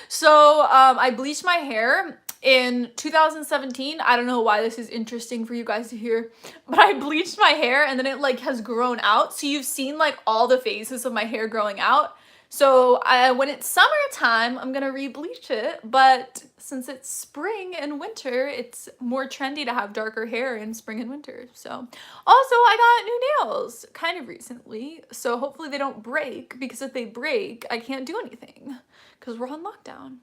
So I bleached my hair in 2017. I don't know why this is interesting for you guys to hear, but I bleached my hair and then it like has grown out. So you've seen like all the phases of my hair growing out. So when it's summertime, I'm gonna re-bleach it, but since it's spring and winter, it's more trendy to have darker hair in spring and winter. So also I got new nails kind of recently, so hopefully they don't break, because if they break, I can't do anything because we're on lockdown.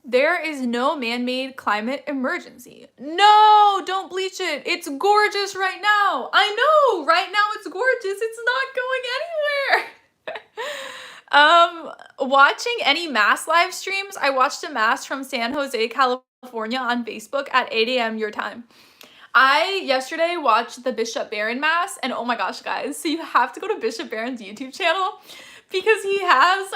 There is no man-made climate emergency. No, don't bleach it. It's gorgeous right now. I know, right now it's gorgeous. It's not going anywhere. Watching any mass live streams. I watched a mass from San Jose, California on Facebook at 8 a.m. your time. I yesterday watched the Bishop Barron mass, and oh my gosh, guys, so you have to go to Bishop Barron's YouTube channel because he has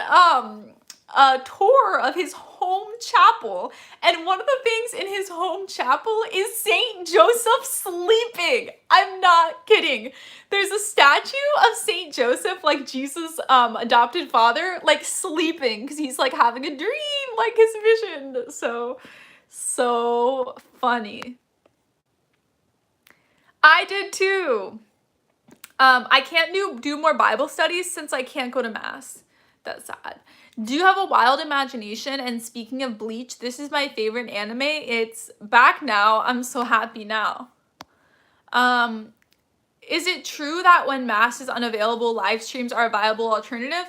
a tour of his home chapel, and one of the things in his home chapel is Saint Joseph sleeping. I'm not kidding. There's a statue of Saint Joseph, like Jesus' adopted father, like sleeping because he's like having a dream, like his vision. So funny. I did too. I can't do more Bible studies since I can't go to mass. That's sad. Do you have a wild imagination? And speaking of Bleach, this is my favorite anime. It's back now. I'm so happy now. Is it true that when mass is unavailable, live streams are a viable alternative?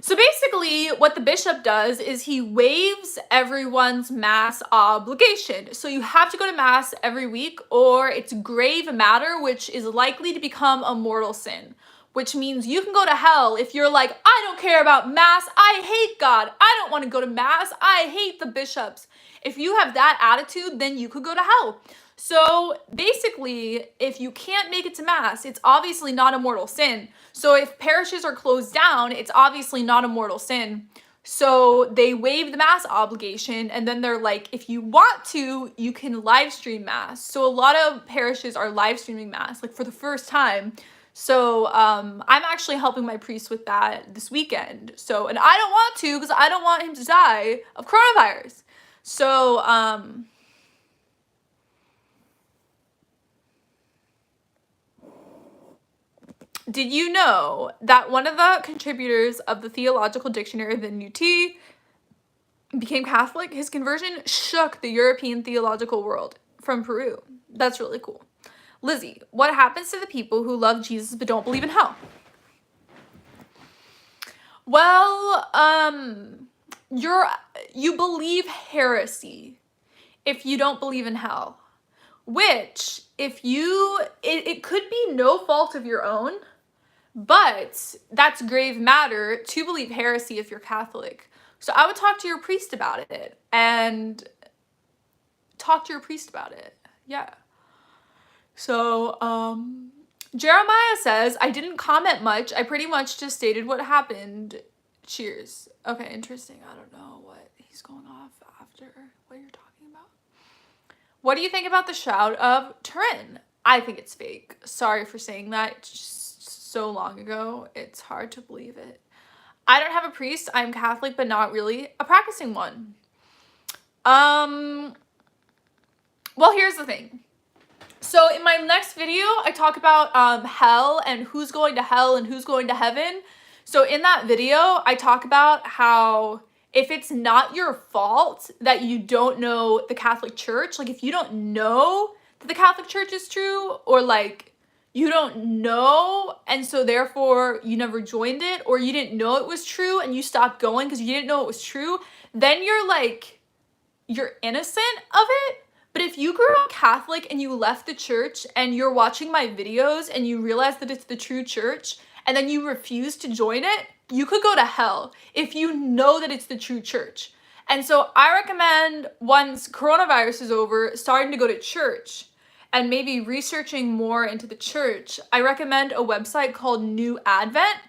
So basically, what the bishop does is he waives everyone's mass obligation. So you have to go to mass every week, or it's grave matter, which is likely to become a mortal sin. Which means you can go to hell if you're like, I don't care about mass, I hate God, I don't want to go to mass, I hate the bishops. If you have that attitude, then you could go to hell. So basically, if you can't make it to mass, it's obviously not a mortal sin. So if parishes are closed down, it's obviously not a mortal sin. So they waive the mass obligation, and then they're like, if you want to, you can live stream mass. So a lot of parishes are live streaming mass, like for the first time. So I'm actually helping my priest with that this weekend. So, and I don't want to because I don't want him to die of coronavirus. So did you know that one of the contributors of the Theological Dictionary of the New T became Catholic? His conversion shook the European theological world from Peru. That's really cool. Lizzie, what happens to the people who love Jesus but don't believe in hell? Well, you believe heresy if you don't believe in hell, which it could be no fault of your own, but that's grave matter to believe heresy if you're Catholic. So I would talk to your priest about it Yeah. So, Jeremiah says, I didn't comment much. I pretty much just stated what happened. Cheers. Okay, interesting. I don't know what he's going off after what you're talking about. What do you think about the Shroud of Turin? I think it's fake. Sorry for saying that. It's just so long ago. It's hard to believe it. I don't have a priest. I'm Catholic, but not really a practicing one. Well, here's the thing. So in my next video, I talk about hell and who's going to hell and who's going to heaven. So in that video, I talk about how if it's not your fault that you don't know the Catholic Church, like if you don't know that the Catholic Church is true, or like you don't know and so therefore you never joined it, or you didn't know it was true and you stopped going because you didn't know it was true, then you're innocent of it. But if you grew up Catholic and you left the church and you're watching my videos and you realize that it's the true church and then you refuse to join it, you could go to hell if you know that it's the true church. And so I recommend, once coronavirus is over, starting to go to church and maybe researching more into the church. I recommend a website called New Advent,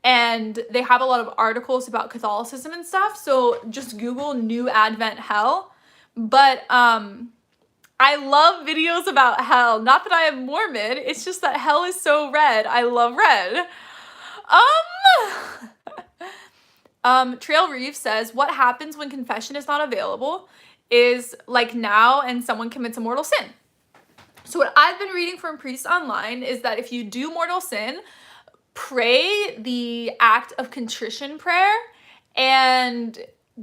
and they have a lot of articles about Catholicism and stuff. So just Google New Advent Hell. But I love videos about hell. Not that I am Mormon, it's just that hell is so red. I love red. Trail Reeve says, what happens when confession is not available is like now and someone commits a mortal sin. So what I've been reading from priests online is that if you do mortal sin, pray the act of contrition prayer, and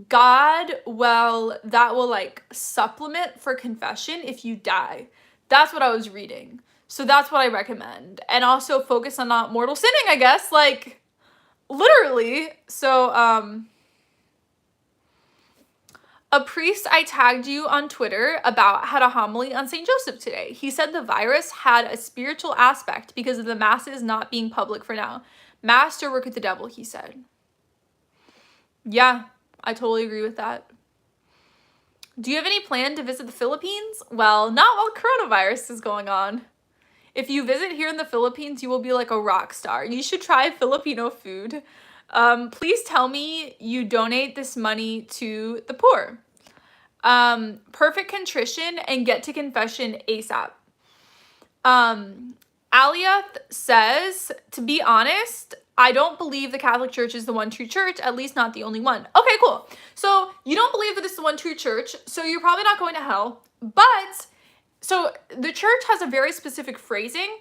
God, well, that will like supplement for confession if you die. That's what I was reading. So that's what I recommend. And also focus on not mortal sinning, I guess, like literally. So, a priest I tagged you on Twitter about had a homily on St. Joseph today. He said the virus had a spiritual aspect because of the masses not being public for now. Master work with the devil, he said. Yeah, I totally agree with that. Do you have any plan to visit the Philippines? Well, not while coronavirus is going on. If you visit here in the Philippines, you will be like a rock star. You should try Filipino food. Please tell me you donate this money to the poor. Perfect contrition and get to confession ASAP. Aliath says, to be honest, I don't believe the Catholic Church is the one true church, at least not the only one. Okay, cool. So you don't believe that it's the one true church, so you're probably not going to hell. But, so the church has a very specific phrasing.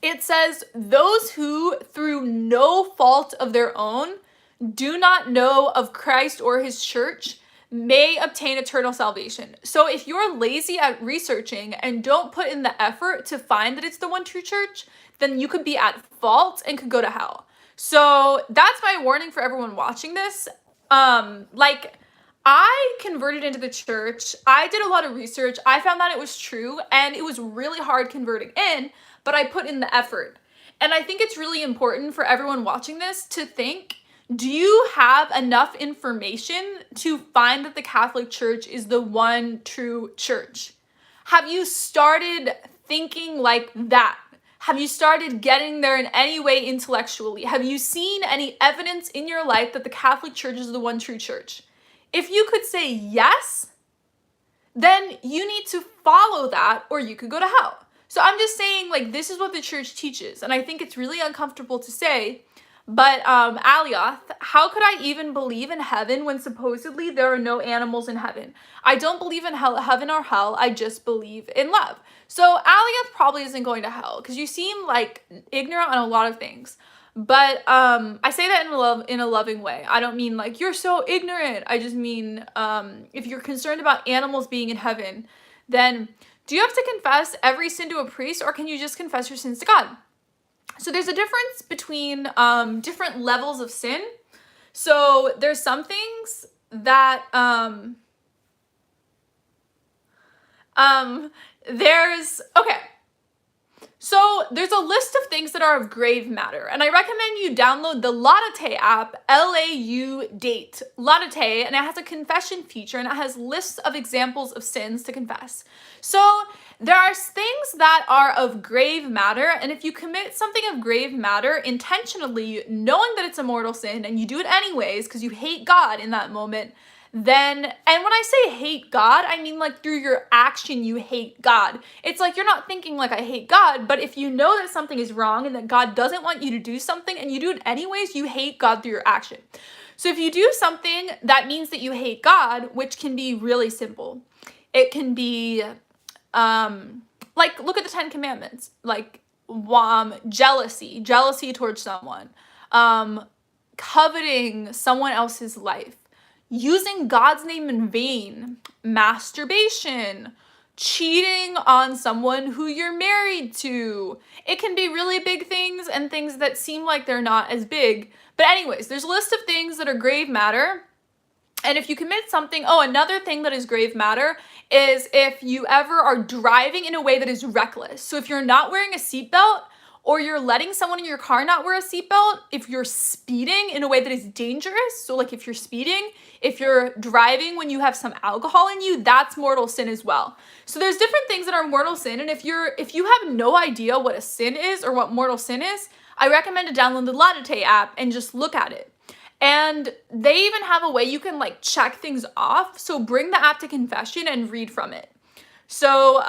It says, those who, through no fault of their own, do not know of Christ or his church may obtain eternal salvation. So if you're lazy at researching and don't put in the effort to find that it's the one true church, then you could be at fault and could go to hell. So that's my warning for everyone watching this. Like, I converted into the church. I did a lot of research. I found that it was true, and it was really hard converting in, but I put in the effort. And I think it's really important for everyone watching this to think, do you have enough information to find that the Catholic Church is the one true church? Have you started thinking like that? Have you started getting there in any way intellectually? Have you seen any evidence in your life that the Catholic Church is the one true church? If you could say yes, then you need to follow that, or you could go to hell. So I'm just saying, like, this is what the church teaches. And I think it's really uncomfortable to say, but Alioth, how could I even believe in heaven when supposedly there are no animals in heaven? I don't believe in heaven or hell. I just believe in love. So Alioth probably isn't going to hell because you seem like ignorant on a lot of things. But I say that in a loving way. I don't mean like you're so ignorant. I just mean if you're concerned about animals being in heaven, then do you have to confess every sin to a priest, or can you just confess your sins to God? So there's a difference between different levels of sin. So there's some things that So there's a list of things that are of grave matter, and I recommend you download the Laudate app, Laudate, Laudate, and it has a confession feature, and it has lists of examples of sins to confess. So there are things that are of grave matter, and if you commit something of grave matter intentionally, knowing that it's a mortal sin, and you do it anyways because you hate God in that moment, then, and when I say hate God, I mean like through your action you hate God. It's like you're not thinking like I hate God, but if you know that something is wrong and that God doesn't want you to do something and you do it anyways, you hate God through your action. So if you do something, that means that you hate God, which can be really simple. It can be, like, look at the 10 Commandments, like jealousy towards someone, coveting someone else's life, using God's name in vain, masturbation, cheating on someone who you're married to. It can be really big things and things that seem like they're not as big. But anyways, there's a list of things that are grave matter. And if you commit something, another thing that is grave matter is if you ever are driving in a way that is reckless. So if you're not wearing a seatbelt, or you're letting someone in your car not wear a seatbelt, if you're speeding in a way that is dangerous, so like if you're speeding, if you're driving when you have some alcohol in you, that's mortal sin as well. So there's different things that are mortal sin, and if you have no idea what a sin is or what mortal sin is, I recommend to download the Latte app and just look at it. And they even have a way you can like check things off, so bring the app to confession and read from it. So,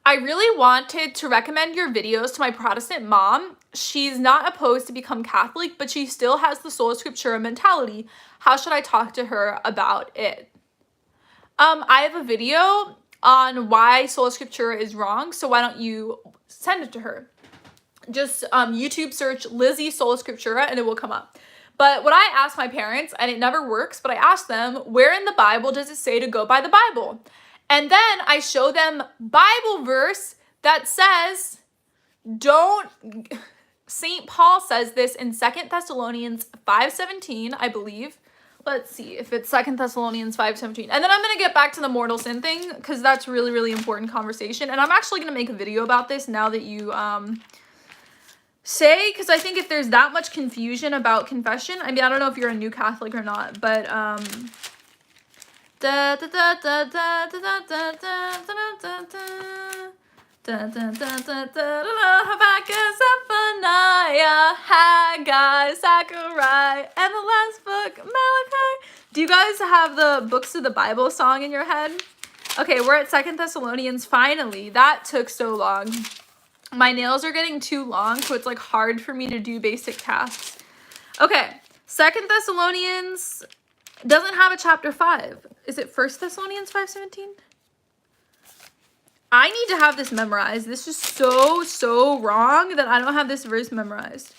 I really wanted to recommend your videos to my Protestant mom. She's not opposed to become Catholic, but she still has the sola scriptura mentality. How should I talk to her about it? I have a video on why sola scriptura is wrong, so why don't you send it to her? Just YouTube search Lizzie sola scriptura and it will come up. But what I asked my parents, and it never works, but I asked them, where in the Bible does it say to go by the Bible? And then I show them Bible verse that says, St. Paul says this in 2 Thessalonians 5:17, I believe. Let's see if it's 2 Thessalonians 5:17. And then I'm going to get back to the mortal sin thing, because that's really, really important conversation. And I'm actually going to make a video about this now that you say, because I think if there's that much confusion about confession, I mean, I don't know if you're a new Catholic or not, but Habakkuk, Zephaniah, Haggai, Zechariah, and the last book, Malachi. Do you guys have the books of the Bible song in your head? Okay, we're at 2 Thessalonians. Finally, that took so long. My nails are getting too long, so it's like hard for me to do basic tasks. Okay, 2 Thessalonians doesn't have a chapter 5. Is it 1 Thessalonians 5:17? I need to have this memorized. This is so wrong that I don't have this verse memorized.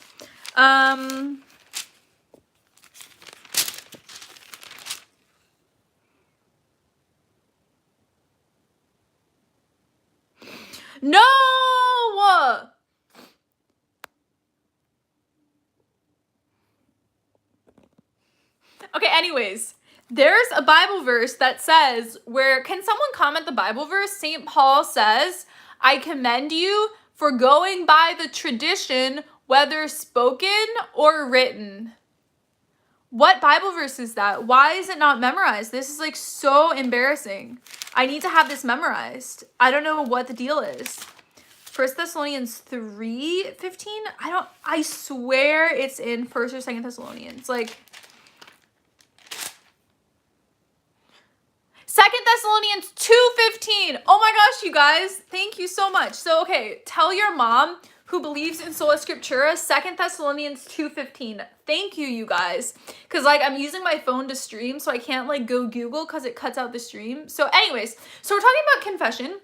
No! Okay, anyways, there's a Bible verse that says, can someone comment the Bible verse? St. Paul says, I commend you for going by the tradition, whether spoken or written. What Bible verse is that? Why is it not memorized? This is like so embarrassing. I need to have this memorized. I don't know what the deal is. 1 Thessalonians 3:15? I swear it's in 1st or 2nd Thessalonians. Like, 2 Thessalonians 2:15. Oh my gosh, you guys. Thank you so much. So, okay, tell your mom who believes in sola scriptura, 2 Thessalonians 2:15. Thank you, you guys. Because, like, I'm using my phone to stream, so I can't, like, go Google because it cuts out the stream. So, anyways, so we're talking about confession.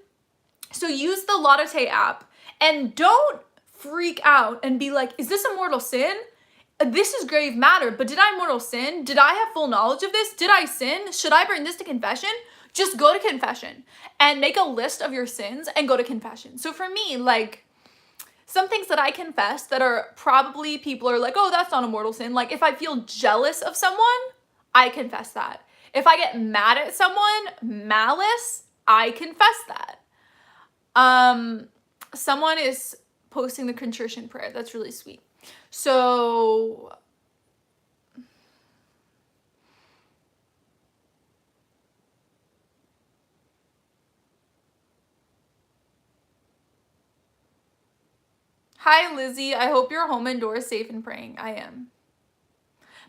So, use the Latte app. And don't freak out and be like, is this a mortal sin? This is grave matter, but did I mortal sin? Did I have full knowledge of this? Did I sin? Should I bring this to confession? Just go to confession and make a list of your sins and go to confession. So for me, like, some things that I confess that are probably people are like, oh, that's not a mortal sin. Like, if I feel jealous of someone, I confess that. If I get mad at someone, malice, I confess that. Someone is posting the contrition prayer. That's really sweet. So, hi, Lizzie. I hope you're home indoors, safe and praying. I am.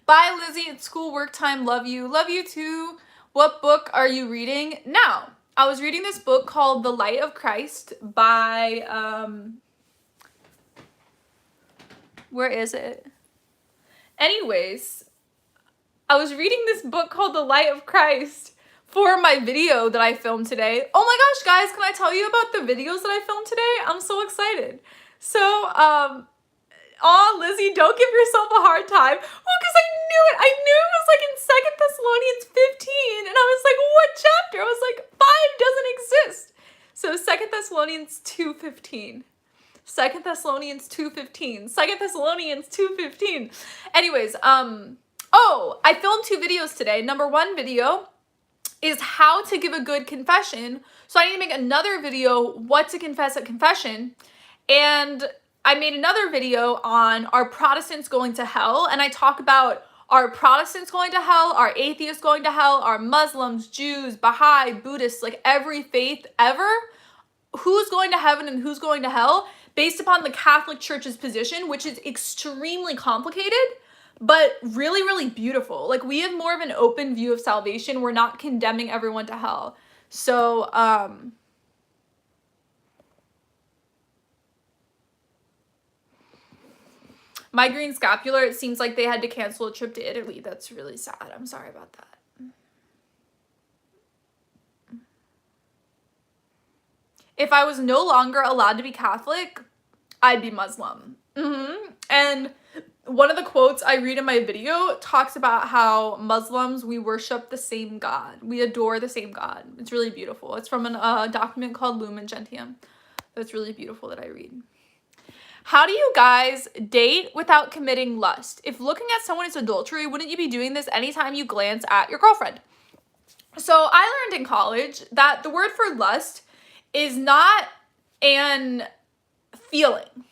Bye, Lizzie. It's school work time. Love you. Love you too. What book are you reading? Now, I was reading this book called The Light of Christ by, where is it? Anyways, I was reading this book called The Light of Christ for my video that I filmed today. Oh my gosh, guys, can I tell you about the videos that I filmed today? I'm so excited. So, Lizzie, don't give yourself a hard time. Well, because I knew it. I knew it was like in 2 Thessalonians 15. And I was like, what chapter? I was like, 5 doesn't exist. So 2 Thessalonians 2:15. 2 Thessalonians 2:15. 2 Thessalonians 2:15. Anyways, I filmed 2 videos today. Number 1 video is how to give a good confession. So I need to make another video, what to confess at confession. And I made another video on are Protestants going to hell? And I talk about are Protestants going to hell? Are atheists going to hell? Are Muslims, Jews, Baha'i, Buddhists, like every faith ever? Who's going to heaven and who's going to hell? Based upon the Catholic Church's position, which is extremely complicated, but really, really beautiful. Like, we have more of an open view of salvation. We're not condemning everyone to hell. So, migraine scapular, it seems like they had to cancel a trip to Italy. That's really sad. I'm sorry about that. If I was no longer allowed to be Catholic, I'd be Muslim. And one of the quotes I read in my video talks about how Muslims, we worship the same God. We adore the same God. It's really beautiful. It's from a document called Lumen Gentium. That's really beautiful that I read. How do you guys date without committing lust? If looking at someone is adultery, wouldn't you be doing this anytime you glance at your girlfriend? So I learned in college that the word for lust is not an feeling.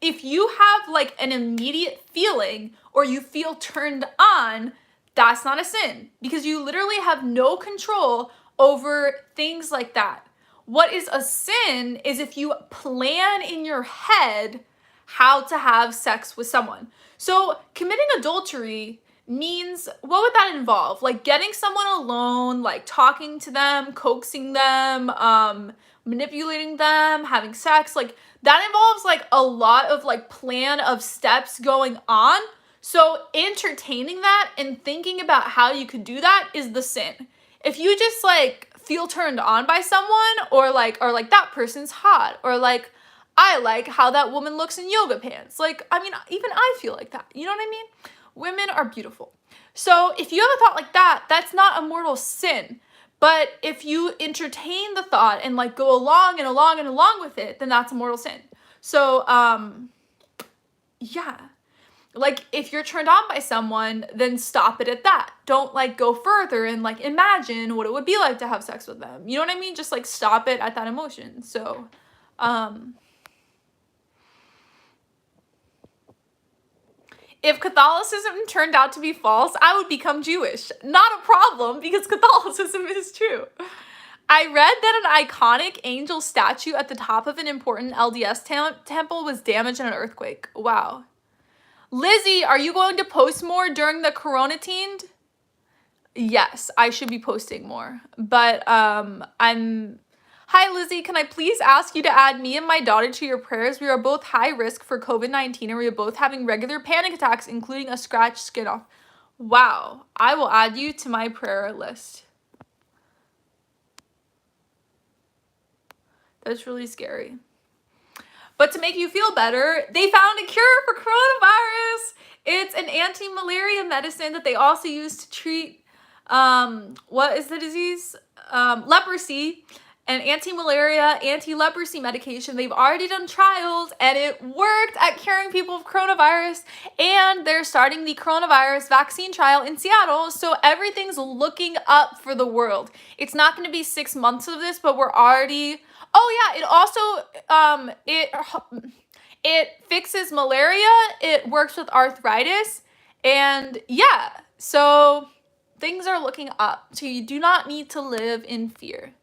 If you have like an immediate feeling or you feel turned on, that's not a sin because you literally have no control over things like that. What is a sin is if you plan in your head how to have sex with someone. So committing adultery means, what would that involve? Like getting someone alone, like talking to them, coaxing them, manipulating them, having sex, like that involves like a lot of like plan of steps going on. So entertaining that and thinking about how you could do that is the sin. If you just like feel turned on by someone or like that person's hot or like I like how that woman looks in yoga pants. Like, I mean, even I feel like that. You know what I mean? Women are beautiful. So if you have a thought like that, that's not a mortal sin. But if you entertain the thought and like go along and along and along with it, then that's a mortal sin. So, yeah. Like if you're turned on by someone, then stop it at that. Don't like go further and like imagine what it would be like to have sex with them. You know what I mean? Just like stop it at that emotion. So, if Catholicism turned out to be false, I would become Jewish. Not a problem because Catholicism is true. I read that an iconic angel statue at the top of an important LDS temple was damaged in an earthquake. Wow. Lizzie, are you going to post more during the Coronatined? Yes, I should be posting more. But Hi, Lizzie. Can I please ask you to add me and my daughter to your prayers? We are both high risk for COVID-19 and we are both having regular panic attacks, including a scratched skin off. Wow. I will add you to my prayer list. That's really scary. But to make you feel better, they found a cure for coronavirus. It's an anti-malaria medicine that they also use to treat, what is the disease? Leprosy. An anti-malaria, anti-leprosy medication. They've already done trials and it worked at curing people of coronavirus. And they're starting the coronavirus vaccine trial in Seattle. So everything's looking up for the world. It's not going to be 6 months of this, but we're already... Oh yeah, it also, it fixes malaria. It works with arthritis. And yeah, so things are looking up. So you do not need to live in fear.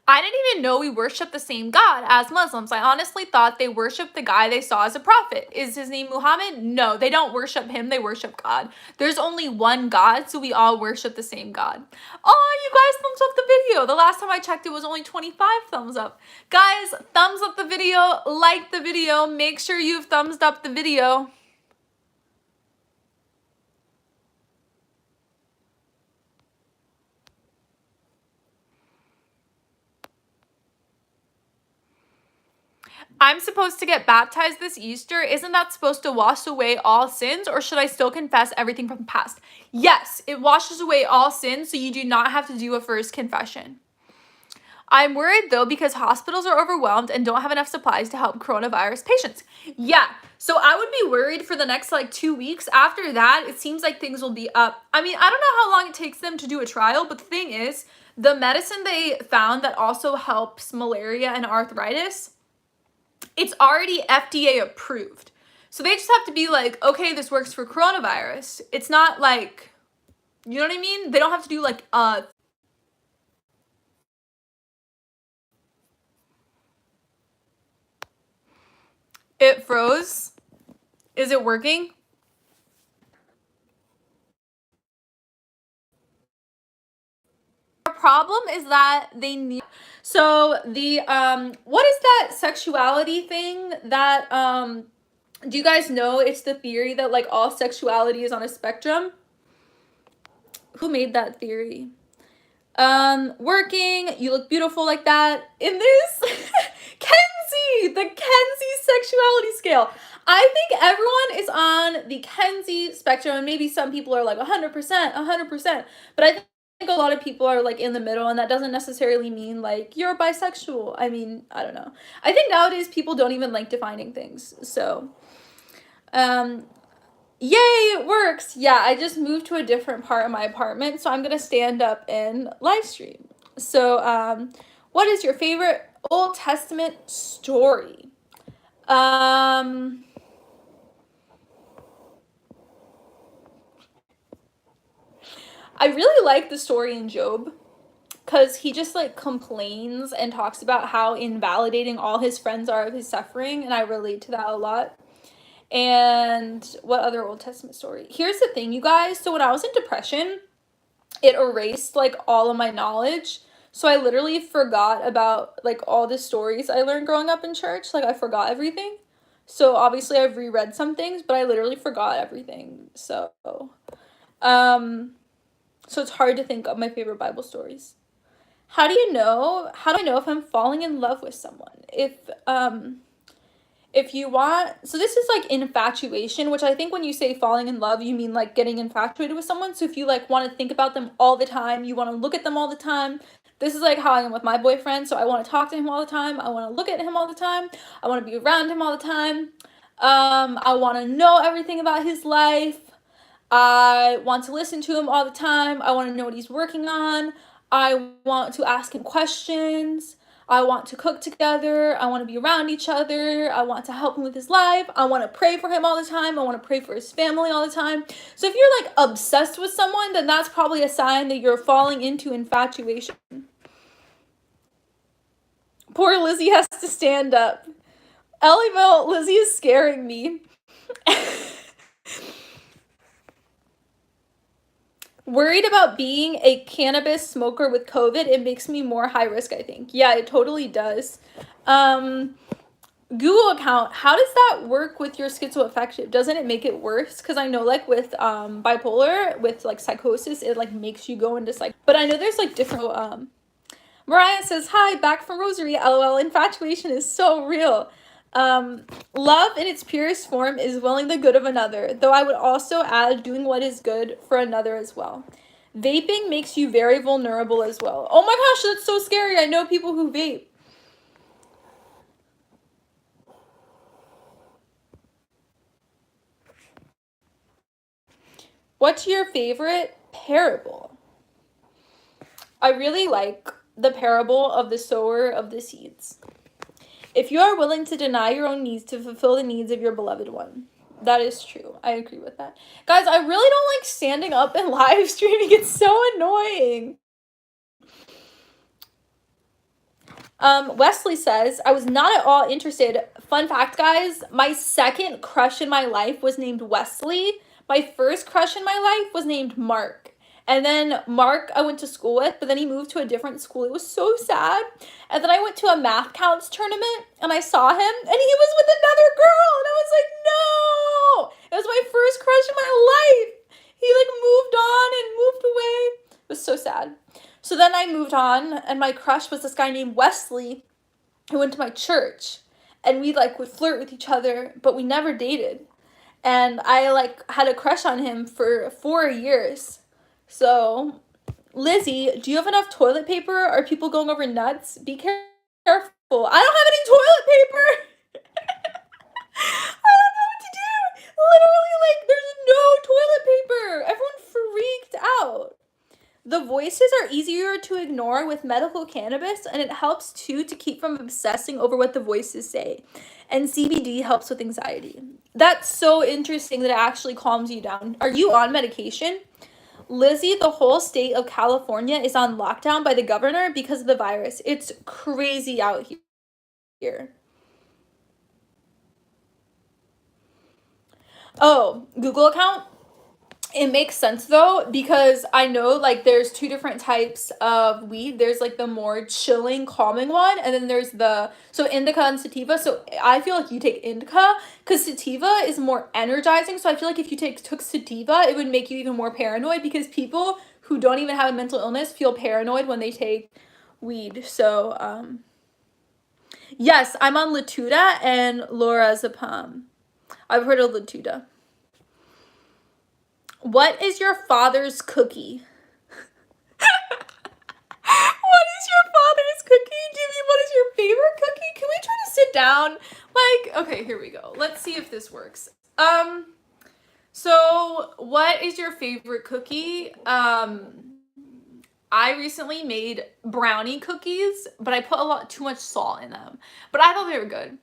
I didn't even know we worship the same God as Muslims. I honestly thought they worship the guy they saw as a prophet. Is his name Muhammad? No, they don't worship him. They worship God. There's only one God, so we all worship the same God. Oh, you guys thumbs up the video. The last time I checked, it was only 25 thumbs up. Guys, thumbs up the video, like the video. Make sure you've thumbs up the video. I'm supposed to get baptized this Easter. Isn't that supposed to wash away all sins, or should I still confess everything from the past? Yes, it washes away all sins, so you do not have to do a first confession. I'm worried though because hospitals are overwhelmed and don't have enough supplies to help coronavirus patients. Yeah, so I would be worried for the next 2 weeks. After that, it seems like things will be up. I mean, I don't know how long it takes them to do a trial, but the thing is, the medicine they found that also helps malaria and arthritis, it's already FDA approved. So they just have to be like, okay, this works for coronavirus. It's not like, you know what I mean? They don't have to do it froze. Is it working? The problem is that they need, so the what is that sexuality thing that do you guys know it's the theory that all sexuality is on a spectrum? Who made that theory? Working, you look beautiful like that in this. Kenzie, the Kenzie sexuality scale. I think everyone is on the Kenzie spectrum, and maybe some people are 100%, but I think a lot of people are in the middle, and that doesn't necessarily mean you're bisexual. I mean, I don't know. I think nowadays people don't even like defining things. So, yay, it works. Yeah, I just moved to a different part of my apartment, so I'm gonna stand up and live stream. So, what is your favorite Old Testament story? I really like the story in Job, because he just complains and talks about how invalidating all his friends are of his suffering, and I relate to that a lot. And what other Old Testament story? Here's the thing, you guys. So when I was in depression, it erased all of my knowledge. So I literally forgot about all the stories I learned growing up in church. I forgot everything. So obviously I've reread some things, but I literally forgot everything. So so it's hard to think of my favorite Bible stories. How do I know if I'm falling in love with someone? If you want, so this is infatuation, which I think when you say falling in love, you mean getting infatuated with someone. So if you want to think about them all the time, you want to look at them all the time. This is how I am with my boyfriend. So I want to talk to him all the time. I want to look at him all the time. I want to be around him all the time. I want to know everything about his life. I want to listen to him all the time. I want to know what he's working on. I want to ask him questions. I want to cook together. I want to be around each other. I want to help him with his life. I want to pray for him all the time. I want to pray for his family all the time. So if you're obsessed with someone, then that's probably a sign that you're falling into infatuation. Poor Lizzie has to stand up. Elliville, Lizzie is scaring me. Worried about being a cannabis smoker with COVID. It makes me more high risk, I think. Yeah, it totally does. Google account, how does that work with your schizoaffective? Doesn't it make it worse? Because I know with bipolar, with psychosis, it makes you go into but I know there's different. Mariah says, hi, back from Rosary. LOL, infatuation is so real. Love in its purest form is willing the good of another, though I would also add doing what is good for another as well. Vaping makes you very vulnerable as well. Oh my gosh, that's so scary. I know people who vape. What's your favorite parable? I really like the parable of the sower of the seeds. If you are willing to deny your own needs to fulfill the needs of your beloved one. That is true. I agree with that. Guys, I really don't like standing up and live streaming. It's so annoying. Wesley says, I was not at all interested. Fun fact, guys, my second crush in my life was named Wesley. My first crush in my life was named Mark. And then Mark I went to school with, but then he moved to a different school. It was so sad. And then I went to a math counts tournament and I saw him and he was with another girl. And I was like, no! It was my first crush in my life. He like moved on and moved away. It was so sad. So then I moved on, and my crush was this guy named Wesley who went to my church. And we like would flirt with each other, but we never dated. And I like had a crush on him for 4 years. So, Lizzie, do you have enough toilet paper? Are people going over nuts? Be careful. I don't have any toilet paper. I don't know what to do. Literally, like, there's no toilet paper. Everyone freaked out. The voices are easier to ignore with medical cannabis, and it helps too to keep from obsessing over what the voices say. And CBD helps with anxiety. That's so interesting that it actually calms you down. Are you on medication? Lizzie, the whole state of California is on lockdown by the governor because of the virus. It's crazy out here. Oh, Google account? It makes sense though, because I know like there's two different types of weed. There's like the more chilling, calming one, and then there's so indica and sativa. So I feel like you take indica because sativa is more energizing. So I feel like if you took sativa, it would make you even more paranoid because people who don't even have a mental illness feel paranoid when they take weed. So yes, I'm on Latuda and lorazepam. I've heard of Latuda. What is your father's cookie? What is your father's cookie? Jimmy, what is your favorite cookie? Can we try to sit down? Like, okay, here we go. Let's see if this works. So what is your favorite cookie? I recently made brownie cookies, but I put too much salt in them. But I thought they were good.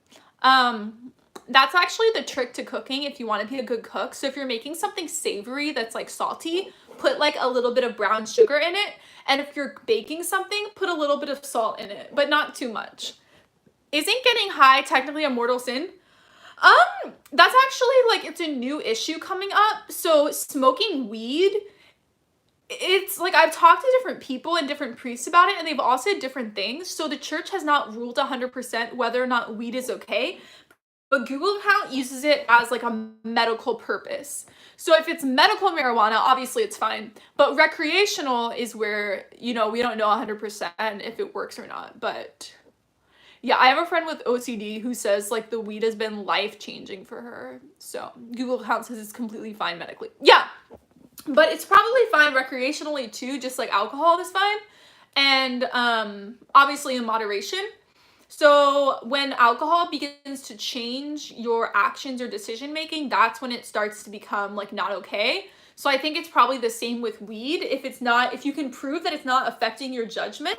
That's actually the trick to cooking if you want to be a good cook. So if you're making something savory that's like salty, put like a little bit of brown sugar in it. And if you're baking something, put a little bit of salt in it, but not too much. Isn't getting high technically a mortal sin? That's actually like, it's a new issue coming up. So smoking weed, it's like I've talked to different people and different priests about it, and they've all said different things. So the church has not ruled 100% whether or not weed is okay. But Google account uses it as like a medical purpose. So if it's medical marijuana, obviously it's fine. But recreational is where, we don't know 100% if it works or not. But yeah, I have a friend with OCD who says like the weed has been life-changing for her. So Google account says it's completely fine medically. Yeah, but it's probably fine recreationally too, just like alcohol is fine. And obviously in moderation. So when alcohol begins to change your actions or decision making, that's when it starts to become like not okay. So I think it's probably the same with weed. If you can prove that it's not affecting your judgment,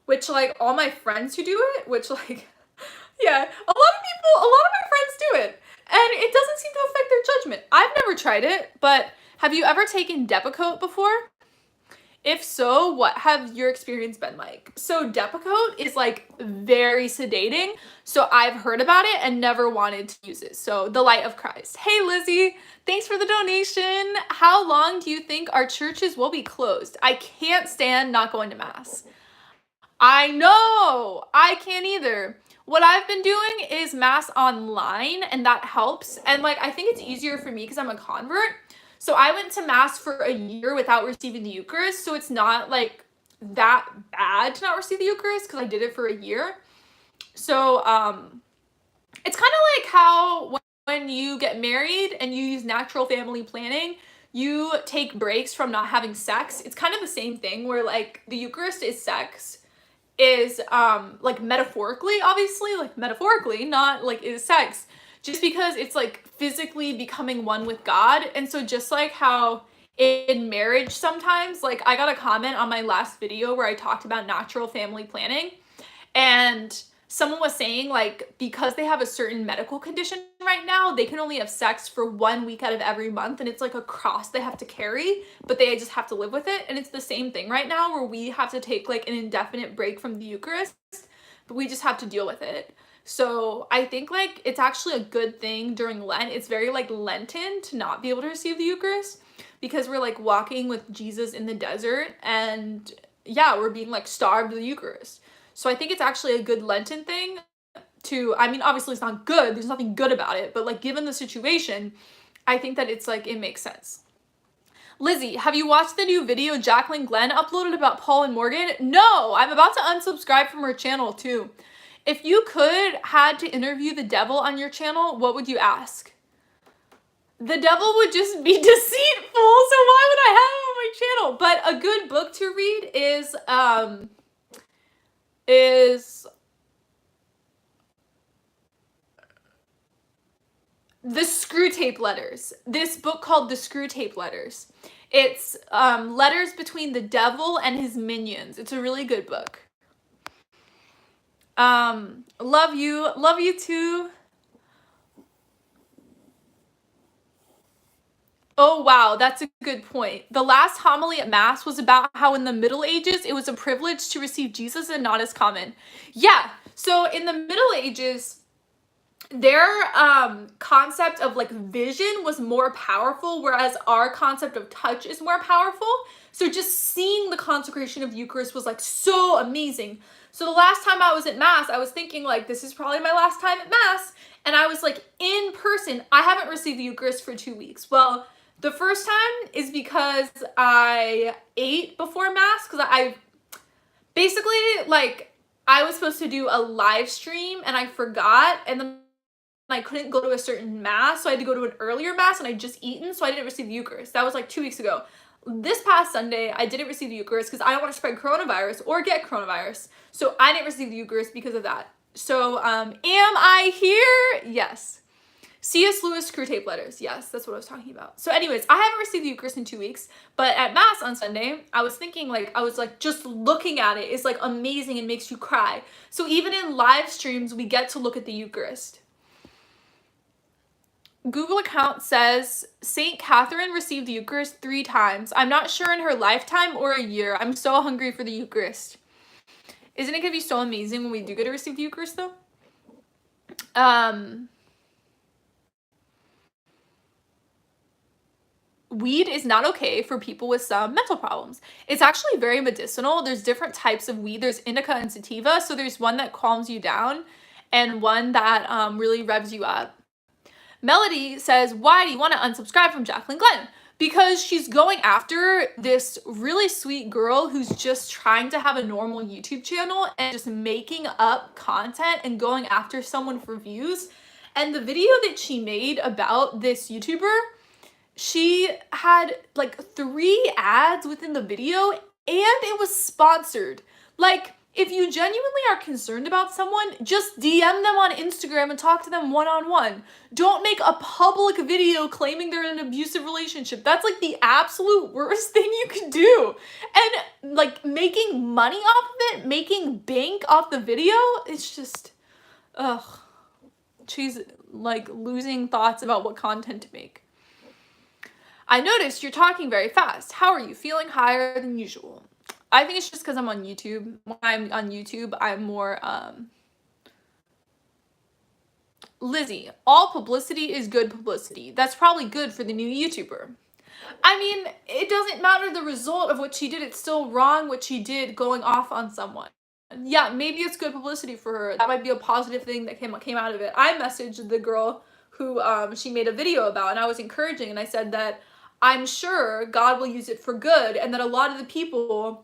which like all my friends who do it, which like, yeah, a lot of my friends do it, and it doesn't seem to affect their judgment. I've never tried it, but have you ever taken Depakote before? If so, what have your experience been like? So Depakote is like very sedating. So I've heard about it and never wanted to use it. So the light of Christ. Hey Lizzie, thanks for the donation. How long do you think our churches will be closed? I can't stand not going to mass. I know, I can't either. What I've been doing is mass online, and that helps. And like, I think it's easier for me because I'm a convert. So I went to mass for a year without receiving the Eucharist. So it's not like that bad to not receive the Eucharist because I did it for a year. So it's kind of like how when you get married and you use natural family planning, you take breaks from not having sex. It's kind of the same thing where like the Eucharist is sex, is like metaphorically, obviously, like metaphorically, not like is sex. Just because it's like physically becoming one with God. And so just like how in marriage sometimes, like I got a comment on my last video where I talked about natural family planning, and someone was saying like because they have a certain medical condition right now, they can only have sex for 1 week out of every month, and it's like a cross they have to carry, but they just have to live with it. And it's the same thing right now where we have to take like an indefinite break from the Eucharist but we just have to deal with it. So I think like it's actually a good thing during Lent. It's very like Lenten to not be able to receive the Eucharist, because we're like walking with Jesus in the desert, and yeah, we're being like starved of the Eucharist. So I think it's actually a good Lenten thing to, I mean, obviously it's not good, there's nothing good about it, but like given the situation, I think that it's like, it makes sense. Lizzie, have you watched the new video Jacqueline Glenn uploaded about Paul and Morgan? No, I'm about to unsubscribe from her channel too. If you had to interview the devil on your channel, what would you ask? The devil would just be deceitful, so why would I have him on my channel? But a good book to read is the Screwtape Letters. This book called the Screwtape Letters. It's letters between the devil and his minions. It's a really good book. Love you too. Oh wow, that's a good point. The last homily at Mass was about how in the Middle Ages it was a privilege to receive Jesus and not as common. Yeah, so in the Middle Ages, their concept of like vision was more powerful, whereas our concept of touch is more powerful. So just seeing the consecration of Eucharist was like so amazing. So the last time I was at Mass, I was thinking like, this is probably my last time at Mass. And I was like in person. I haven't received the Eucharist for 2 weeks. Well, the first time is because I ate before Mass, because I basically like, I was supposed to do a live stream and I forgot, and then I couldn't go to a certain Mass, so I had to go to an earlier Mass, and I'd just eaten, so I didn't receive the Eucharist. That was like 2 weeks ago. This past Sunday, I didn't receive the Eucharist because I don't want to spread coronavirus or get coronavirus. So I didn't receive the Eucharist because of that. So, am I here? Yes. C.S. Lewis Screwtape Letters. Yes, that's what I was talking about. So anyways, I haven't received the Eucharist in 2 weeks, but at Mass on Sunday, I was thinking like, I was like, just looking at it is like amazing and makes you cry. So even in live streams, we get to look at the Eucharist. Google account says Saint Catherine received the Eucharist 3 times. I'm not sure in her lifetime or a year. I'm so hungry for the Eucharist. Isn't it gonna be so amazing when we do get to receive the Eucharist though? Weed is not okay for people with some mental problems. It's actually very medicinal. There's different types of weed. There's indica and sativa. So there's one that calms you down and one that really revs you up. Melody says, why do you want to unsubscribe from Jacqueline Glenn? Because she's going after this really sweet girl who's just trying to have a normal YouTube channel and just making up content and going after someone for views. And the video that she made about this YouTuber, she had like 3 ads within the video, and it was sponsored. Like, if you genuinely are concerned about someone, just DM them on Instagram and talk to them one-on-one. Don't make a public video claiming they're in an abusive relationship. That's like the absolute worst thing you could do. And like making money off of it, making bank off the video, it's just, ugh. She's like losing thoughts about what content to make. I noticed you're talking very fast. How are you? Feeling higher than usual? I think it's just because I'm on YouTube. When I'm on YouTube, I'm more, Lizzie, all publicity is good publicity. That's probably good for the new YouTuber. I mean, it doesn't matter the result of what she did. It's still wrong what she did going off on someone. Yeah, maybe it's good publicity for her. That might be a positive thing that came out of it. I messaged the girl who she made a video about, and I was encouraging, and I said that I'm sure God will use it for good, and that a lot of the people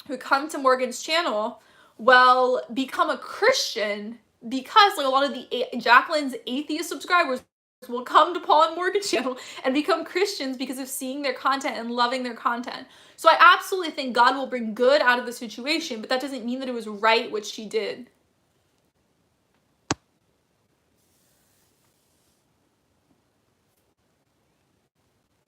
who come to Morgan's channel will become a Christian because like a lot of the Jacqueline's atheist subscribers will come to Paul and Morgan's channel and become Christians because of seeing their content and loving their content. So I absolutely think God will bring good out of the situation, but that doesn't mean that it was right what she did.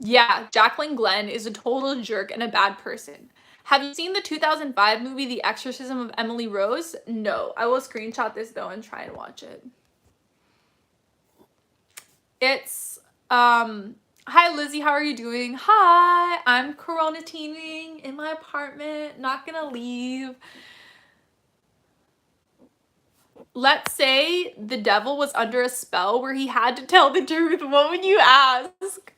Yeah, Jacqueline Glenn is a total jerk and a bad person. Have you seen the 2005 movie The Exorcism of Emily Rose? No. I will screenshot this though and try and watch it. It's, hi Lizzie, how are you doing? Hi, I'm Coronatining in my apartment, not gonna leave. let's say the devil was under a spell where he had to tell the truth. What would you ask?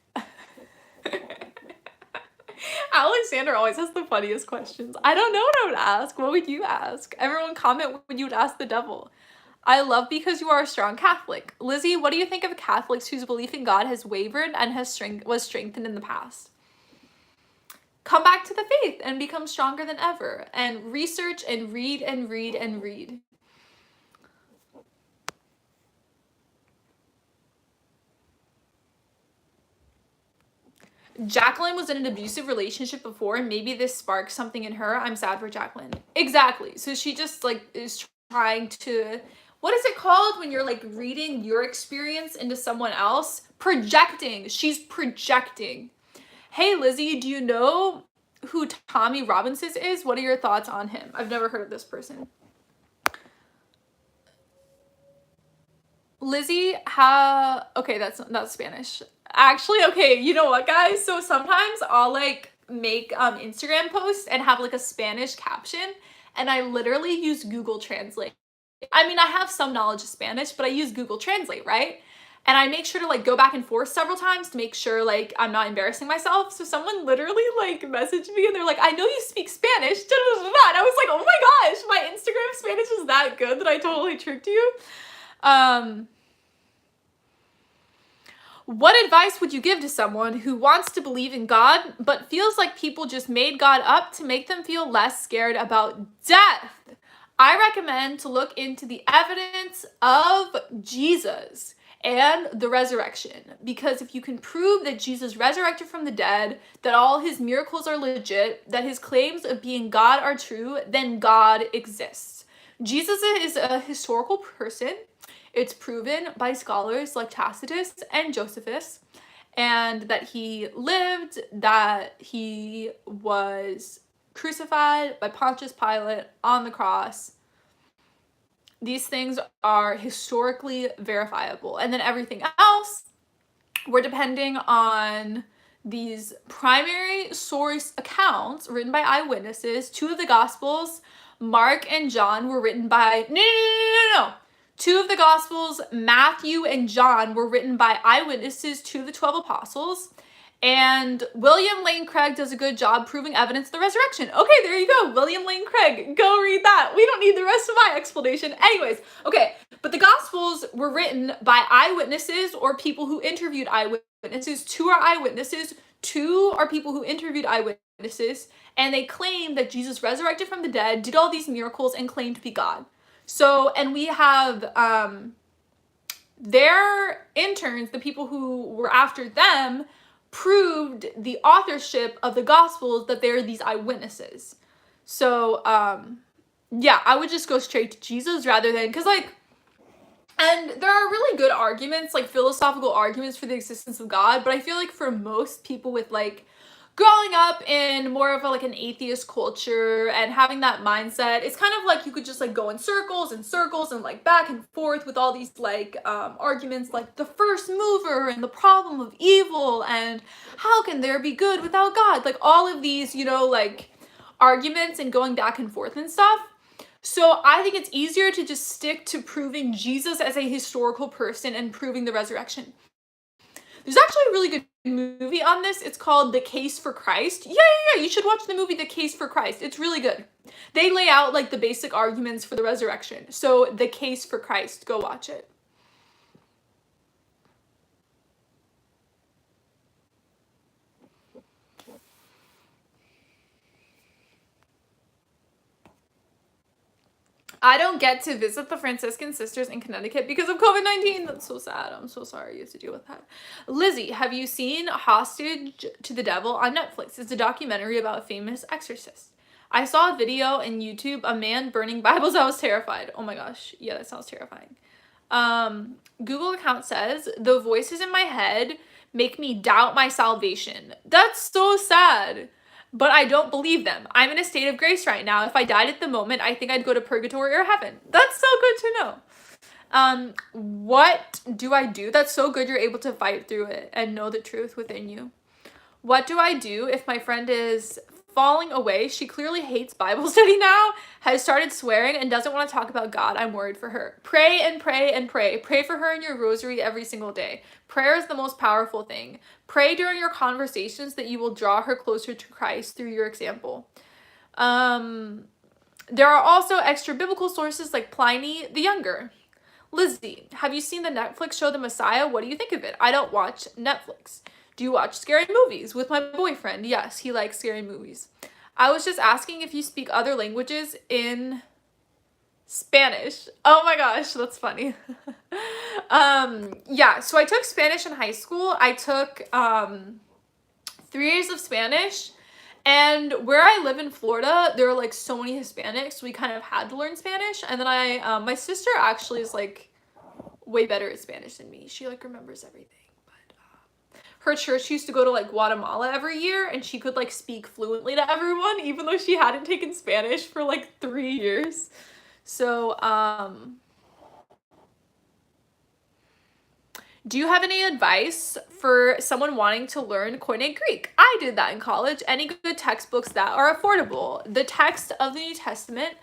Alexander always has the funniest questions. I don't know what I would ask. What would you ask? Everyone comment what you would ask the devil. I love because you are a strong Catholic. Lizzie, what do you think of Catholics whose belief in God has wavered and was strengthened in the past? Come back to the faith and become stronger than ever, and research and read and read and read. Jacqueline was in an abusive relationship before, and maybe this sparked something in her. I'm sad for Jacqueline. Exactly. So she just like is trying to, what is it called when you're like reading your experience into someone else? Projecting. She's projecting. Hey Lizzie, do you know who Tommy Robinson is? What are your thoughts on him? I've never heard of this person. Lizzie, okay, that's Spanish. Actually, okay, you know what, guys? So sometimes I'll like make Instagram posts and have like a Spanish caption, and I literally use Google Translate. I mean, I have some knowledge of Spanish, but I use Google Translate, right? And I make sure to like go back and forth several times to make sure like I'm not embarrassing myself. So someone literally like messaged me and they're like, I know you speak Spanish. And I was like, oh my gosh, my Instagram Spanish is that good that I totally tricked you. What advice would you give to someone who wants to believe in God, but feels like people just made God up to make them feel less scared about death? I recommend to look into the evidence of Jesus and the resurrection, because if you can prove that Jesus resurrected from the dead, that all his miracles are legit, that his claims of being God are true, then God exists. Jesus is a historical person. It's proven by scholars like Tacitus and Josephus, and that he lived, that he was crucified by Pontius Pilate on the cross. These things are historically verifiable. And then everything else, we're depending on these primary source accounts written by eyewitnesses. 2 of the Gospels, Mark and John, were written by... No. 2 of the Gospels, Matthew and John, were written by eyewitnesses to the 12 apostles. And William Lane Craig does a good job proving evidence of the resurrection. Okay, there you go. William Lane Craig. Go read that. We don't need the rest of my explanation. Anyways, okay. But the Gospels were written by eyewitnesses or people who interviewed eyewitnesses. 2 are eyewitnesses. 2 are people who interviewed eyewitnesses. And they claim that Jesus resurrected from the dead, did all these miracles, and claimed to be God. So, and we have their interns, the people who were after them, proved the authorship of the Gospels, that they're these eyewitnesses. So, yeah, I would just go straight to Jesus rather than, because like, and there are really good arguments, like philosophical arguments for the existence of God, but I feel like for most people with like growing up in more of like an atheist culture and having that mindset, it's kind of like you could just like go in circles and circles and like back and forth with all these like arguments like the first mover and the problem of evil and how can there be good without God, like all of these, you know, like arguments and going back and forth and stuff. So I think it's easier to just stick to proving Jesus as a historical person and proving the resurrection. There's actually a really good movie on this. It's called The Case for Christ. Yeah. You should watch the movie The Case for Christ. It's really good. They lay out like the basic arguments for the resurrection. So The Case for Christ, go watch it. I don't get to visit the Franciscan sisters in Connecticut because of COVID-19. That's so sad. I'm so sorry you have to deal with that. Lizzie, have you seen Hostage to the Devil on Netflix? It's a documentary about a famous exorcist. I saw a video on YouTube, a man burning Bibles. I was terrified. Oh my gosh. Yeah, that sounds terrifying. Google account says, the voices in my head make me doubt my salvation. That's so sad. But I don't believe them. I'm in a state of grace right now. If I died at the moment, I think I'd go to purgatory or heaven. That's so good to know. What do I do? That's so good you're able to fight through it and know the truth within you. What do I do if my friend is falling away. She clearly hates Bible study now, has started swearing, and doesn't want to talk about God. I'm worried for her. Pray and pray and pray. Pray for her in your rosary every single day. Prayer is the most powerful thing. Pray during your conversations that you will draw her closer to Christ through your example. There are also extra biblical sources like Pliny the Younger. Lizzie, have you seen the Netflix show The Messiah? What do you think of it? I don't watch Netflix. Do you watch scary movies with my boyfriend? Yes, he likes scary movies. I was just asking if you speak other languages in Spanish. Oh my gosh, that's funny. Yeah, so I took Spanish in high school. I took 3 years of Spanish. And where I live in Florida, there are like so many Hispanics, so we kind of had to learn Spanish. And then my sister actually is like way better at Spanish than me. She like remembers everything. But her church used to go to like Guatemala every year, and she could like speak fluently to everyone, even though she hadn't taken Spanish for like 3 years. So, do you have any advice for someone wanting to learn Koine Greek? I did that in college. Any good textbooks that are affordable? The Text of the New Testament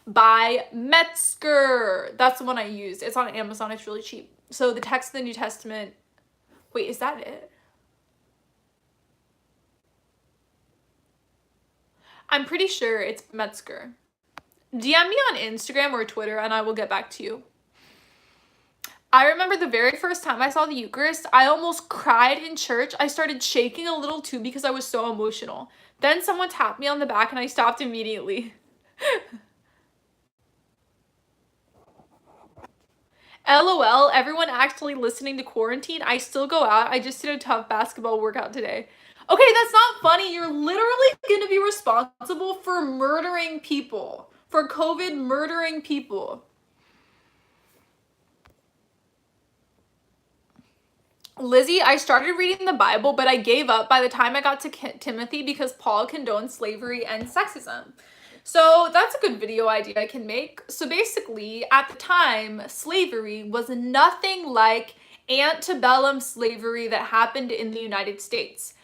by Metzger. That's the one I used. It's on Amazon. It's really cheap. So the Text of the New Testament. Wait, is that it? I'm pretty sure it's Metzger. DM me on Instagram or Twitter and I will get back to you. I remember the very first time I saw the Eucharist, I almost cried in church. I started shaking a little too because I was so emotional. Then someone tapped me on the back and I stopped immediately. LOL, everyone actually listening to Quarantine. I still go out. I just did a tough basketball workout today. Okay, that's not funny. You're literally going to be responsible for murdering people. For COVID murdering people. Lizzie, I started reading the Bible, but I gave up by the time I got to Timothy because Paul condoned slavery and sexism. So that's a good video idea I can make. So basically, at the time, slavery was nothing like antebellum slavery that happened in the United States.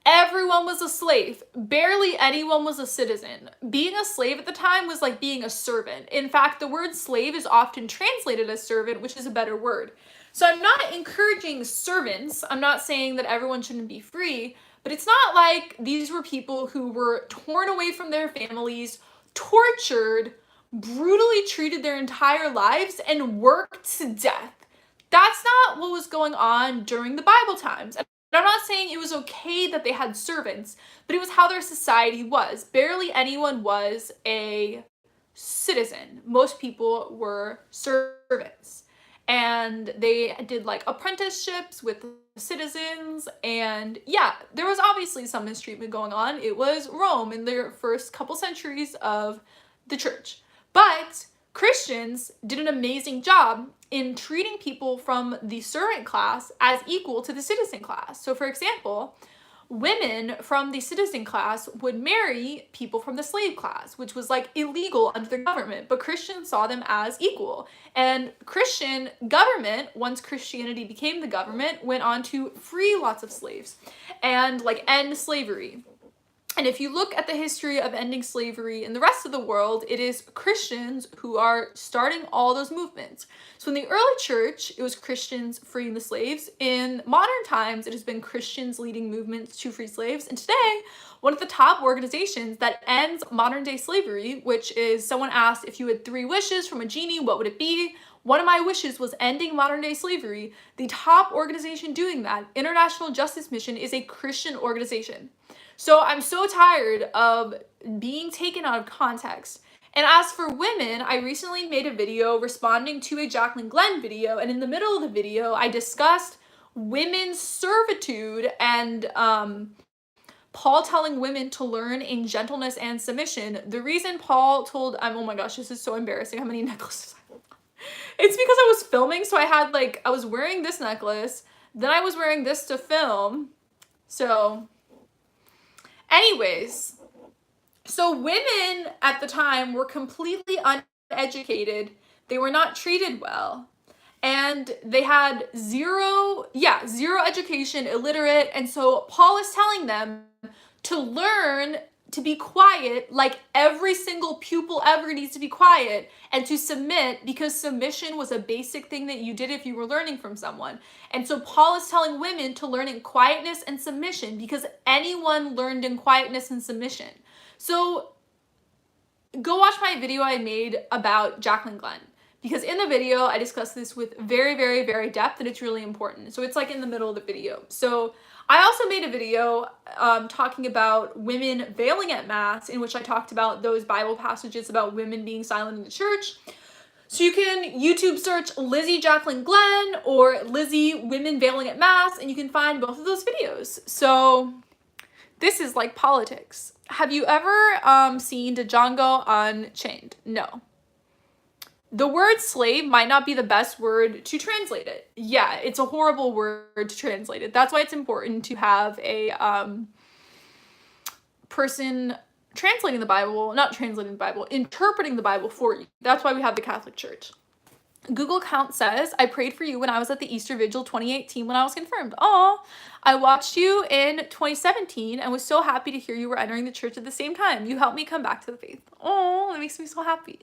Everyone was a slave. Barely anyone was a citizen. Being a slave at the time was like being a servant. In fact, the word slave is often translated as servant, which is a better word. So I'm not encouraging servants. I'm not saying that everyone shouldn't be free, but it's not like these were people who were torn away from their families, tortured, brutally treated their entire lives, and worked to death. That's not what was going on during the Bible times. And I'm not saying it was okay that they had servants, but it was how their society was. Barely anyone was a citizen. Most people were servants. And they did like apprenticeships with citizens, and yeah, there was obviously some mistreatment going on. It was Rome in their first couple centuries of the church. But Christians did an amazing job in treating people from the servant class as equal to the citizen class. So for example, women from the citizen class would marry people from the slave class, which was like illegal under the government, but Christians saw them as equal. And Christian government, once Christianity became the government, went on to free lots of slaves and like end slavery. And if you look at the history of ending slavery in the rest of the world, it is Christians who are starting all those movements. So in the early church, it was Christians freeing the slaves. In modern times, it has been Christians leading movements to free slaves. And today, one of the top organizations that ends modern day slavery, which is someone asked, if you had 3 wishes from a genie, what would it be? One of my wishes was ending modern day slavery. The top organization doing that, International Justice Mission, is a Christian organization. So I'm so tired of being taken out of context. And as for women, I recently made a video responding to a Jacqueline Glenn video, and in the middle of the video, I discussed women's servitude and Paul telling women to learn in gentleness and submission. The reason Paul told, oh my gosh, this is so embarrassing how many necklaces I have. It's because I was filming, so I was wearing this necklace, then I was wearing this to film, so... Anyways, so women at the time were completely uneducated. They were not treated well. And they had zero education, illiterate. And so Paul is telling them to learn to be quiet, like every single pupil ever needs to be quiet and to submit, because submission was a basic thing that you did if you were learning from someone. And so Paul is telling women to learn in quietness and submission, because anyone learned in quietness and submission. So go watch my video I made about Jacqueline Glenn, because in the video I discuss this with very, very, very depth, and it's really important. So it's like in the middle of the video. So I also made a video talking about women veiling at Mass, in which I talked about those Bible passages about women being silent in the church. So you can YouTube search Lizzie Jacqueline Glenn or Lizzie Women Veiling at Mass, and you can find both of those videos. So this is like politics. Have you ever seen Django Unchained? No. The word slave might not be the best word to translate it. Yeah, it's a horrible word to translate it. That's why it's important to have a person translating the Bible, not translating the Bible, interpreting the Bible for you. That's why we have the Catholic Church. Google Count says, I prayed for you when I was at the Easter Vigil 2018 when I was confirmed. Aw, I watched you in 2017 and was so happy to hear you were entering the church at the same time. You helped me come back to the faith. Oh, that makes me so happy.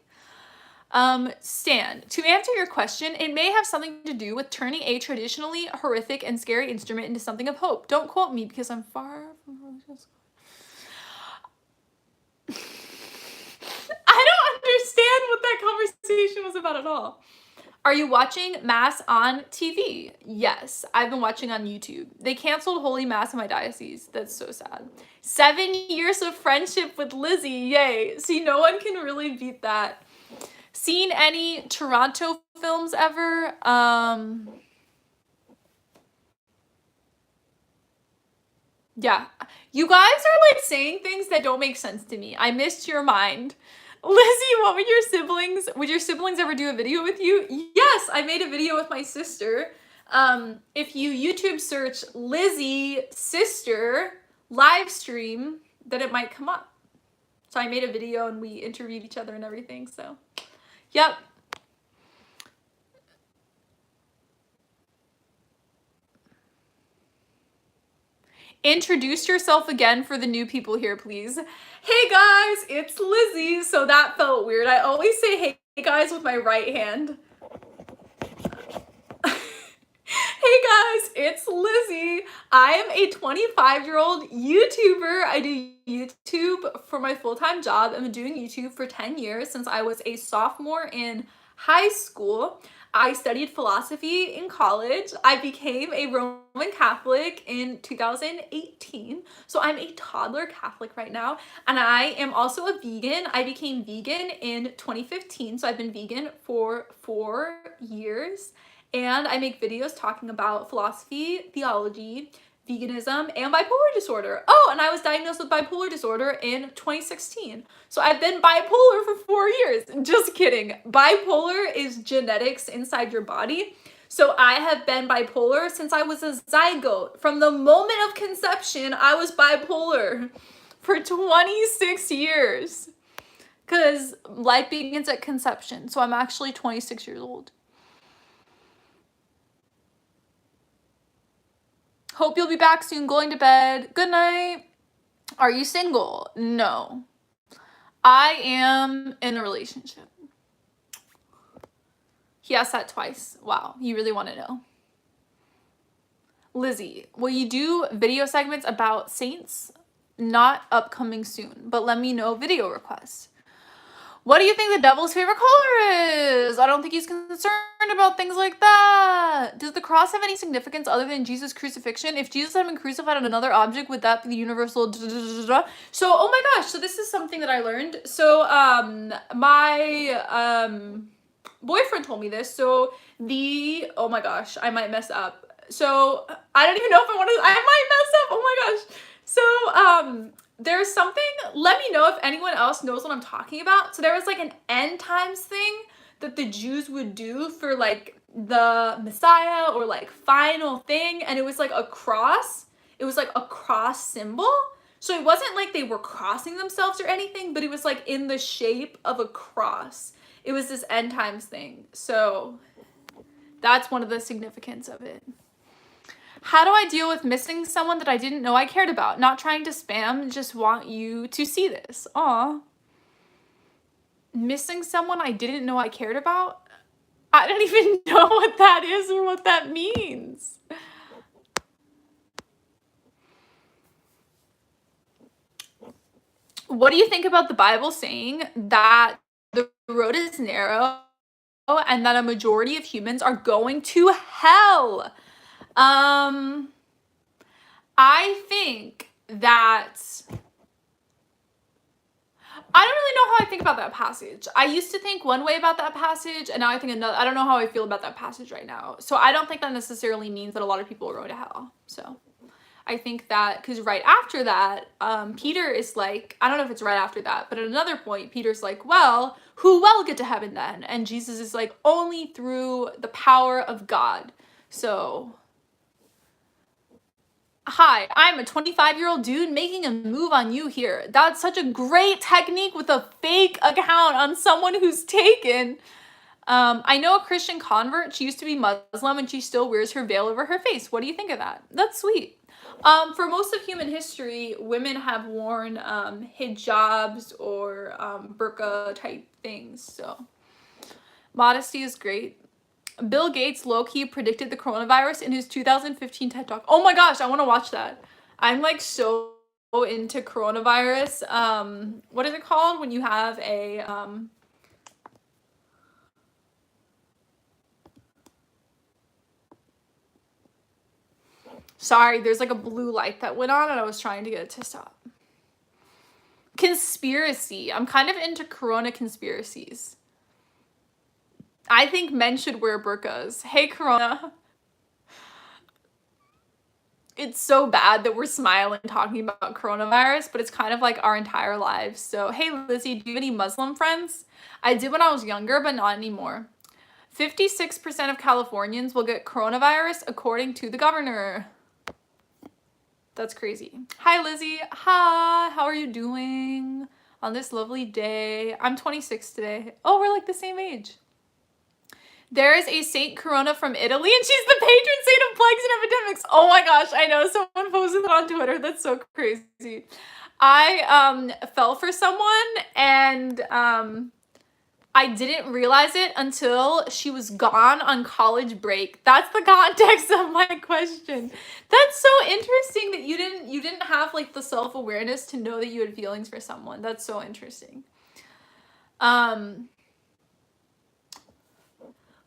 Stan, to answer your question, it may have something to do with turning a traditionally horrific and scary instrument into something of hope. Don't quote me because I'm far from religious. I don't understand what that conversation was about at all. Are you watching Mass on TV? Yes, I've been watching on YouTube. They canceled Holy Mass in my diocese. That's so sad. 7 years of friendship with Lizzie. Yay. See, no one can really beat that. Seen any Toronto films ever? Yeah. You guys are like saying things that don't make sense to me. I missed your mind. Lizzie, what would your siblings ever do a video with you? Yes, I made a video with my sister. If you YouTube search Lizzie sister live stream, then it might come up. So I made a video and we interviewed each other and everything, so. Yep. Introduce yourself again for the new people here, please. Hey guys, it's Lizzie. So that felt weird. I always say hey guys with my right hand. Hey guys, it's Lizzie. I am a 25-year-old YouTuber. I do YouTube for my full-time job. I've been doing YouTube for 10 years since I was a sophomore in high school. I studied philosophy in college. I became a Roman Catholic in 2018. So I'm a toddler Catholic right now. And I am also a vegan. I became vegan in 2015. So I've been vegan for 4 years. And I make videos talking about philosophy, theology, veganism, and bipolar disorder. Oh, and I was diagnosed with bipolar disorder in 2016. So I've been bipolar for 4 years. Just kidding. Bipolar is genetics inside your body. So I have been bipolar since I was a zygote. From the moment of conception, I was bipolar for 26 years. Because life begins at conception. So I'm actually 26 years old. Hope you'll be back soon. Going to bed. Good night. Are you single? No. I am in a relationship. He asked that twice. Wow, you really want to know. Lizzie, will you do video segments about saints? Not upcoming soon, but let me know video requests. What do you think the devil's favorite color is? I don't think he's concerned about things like that. Does the cross have any significance other than Jesus' crucifixion? If Jesus had been crucified on another object, would that be the universal? So, oh my gosh, so this is something that I learned. So, my boyfriend told me this. So oh my gosh, I might mess up. So I don't even know if I might mess up. Oh my gosh. So, there's something, let me know if anyone else knows what I'm talking about. So there was like an end times thing that the Jews would do for like the Messiah or like final thing. And it was like a cross. It was like a cross symbol. So it wasn't like they were crossing themselves or anything, but it was like in the shape of a cross. It was this end times thing. So that's one of the significance of it. How do I deal with missing someone that I didn't know I cared about? Not trying to spam, just want you to see this. Aw. Missing someone I didn't know I cared about? I don't even know what that is or what that means. What do you think about the Bible saying that the road is narrow and that a majority of humans are going to hell? I think that I don't really know how I think about that passage. I used to think one way about that passage, and now I think another. I don't know how I feel about that passage right now. So I don't think that necessarily means that a lot of people are going to hell. So I think that, because right after that, Peter is like, I don't know if it's right after that, but at another point, Peter's like, well, who will get to heaven then? And Jesus is like, only through the power of God. So, hi, I'm a 25-year-old dude making a move on you here. That's such a great technique with a fake account on someone who's taken. I know a Christian convert. She used to be Muslim and she still wears her veil over her face. What do you think of that? That's sweet. For most of human history, women have worn hijabs or burqa type things. So modesty is great. Bill Gates low-key predicted the coronavirus in his 2015 TED Talk. Oh my gosh, I want to watch that. I'm like so into coronavirus. What is it called when you have a sorry, there's like a blue light that went on and I was trying to get it to stop. Conspiracy. I'm kind of into corona conspiracies. I think men should wear burqas. Hey, Corona. It's so bad that we're smiling talking about coronavirus, but it's kind of like our entire lives. So, hey, Lizzie, do you have any Muslim friends? I did when I was younger, but not anymore. 56% of Californians will get coronavirus according to the governor. That's crazy. Hi, Lizzie. Hi, how are you doing on this lovely day? I'm 26 today. Oh, we're like the same age. There is a Saint Corona from Italy, and she's the patron saint of plagues and epidemics. Oh my gosh, I know. Someone posted it on Twitter. That's so crazy. I fell for someone, and I didn't realize it until she was gone on college break. That's the context of my question. That's so interesting that you didn't have like the self-awareness to know that you had feelings for someone. That's so interesting.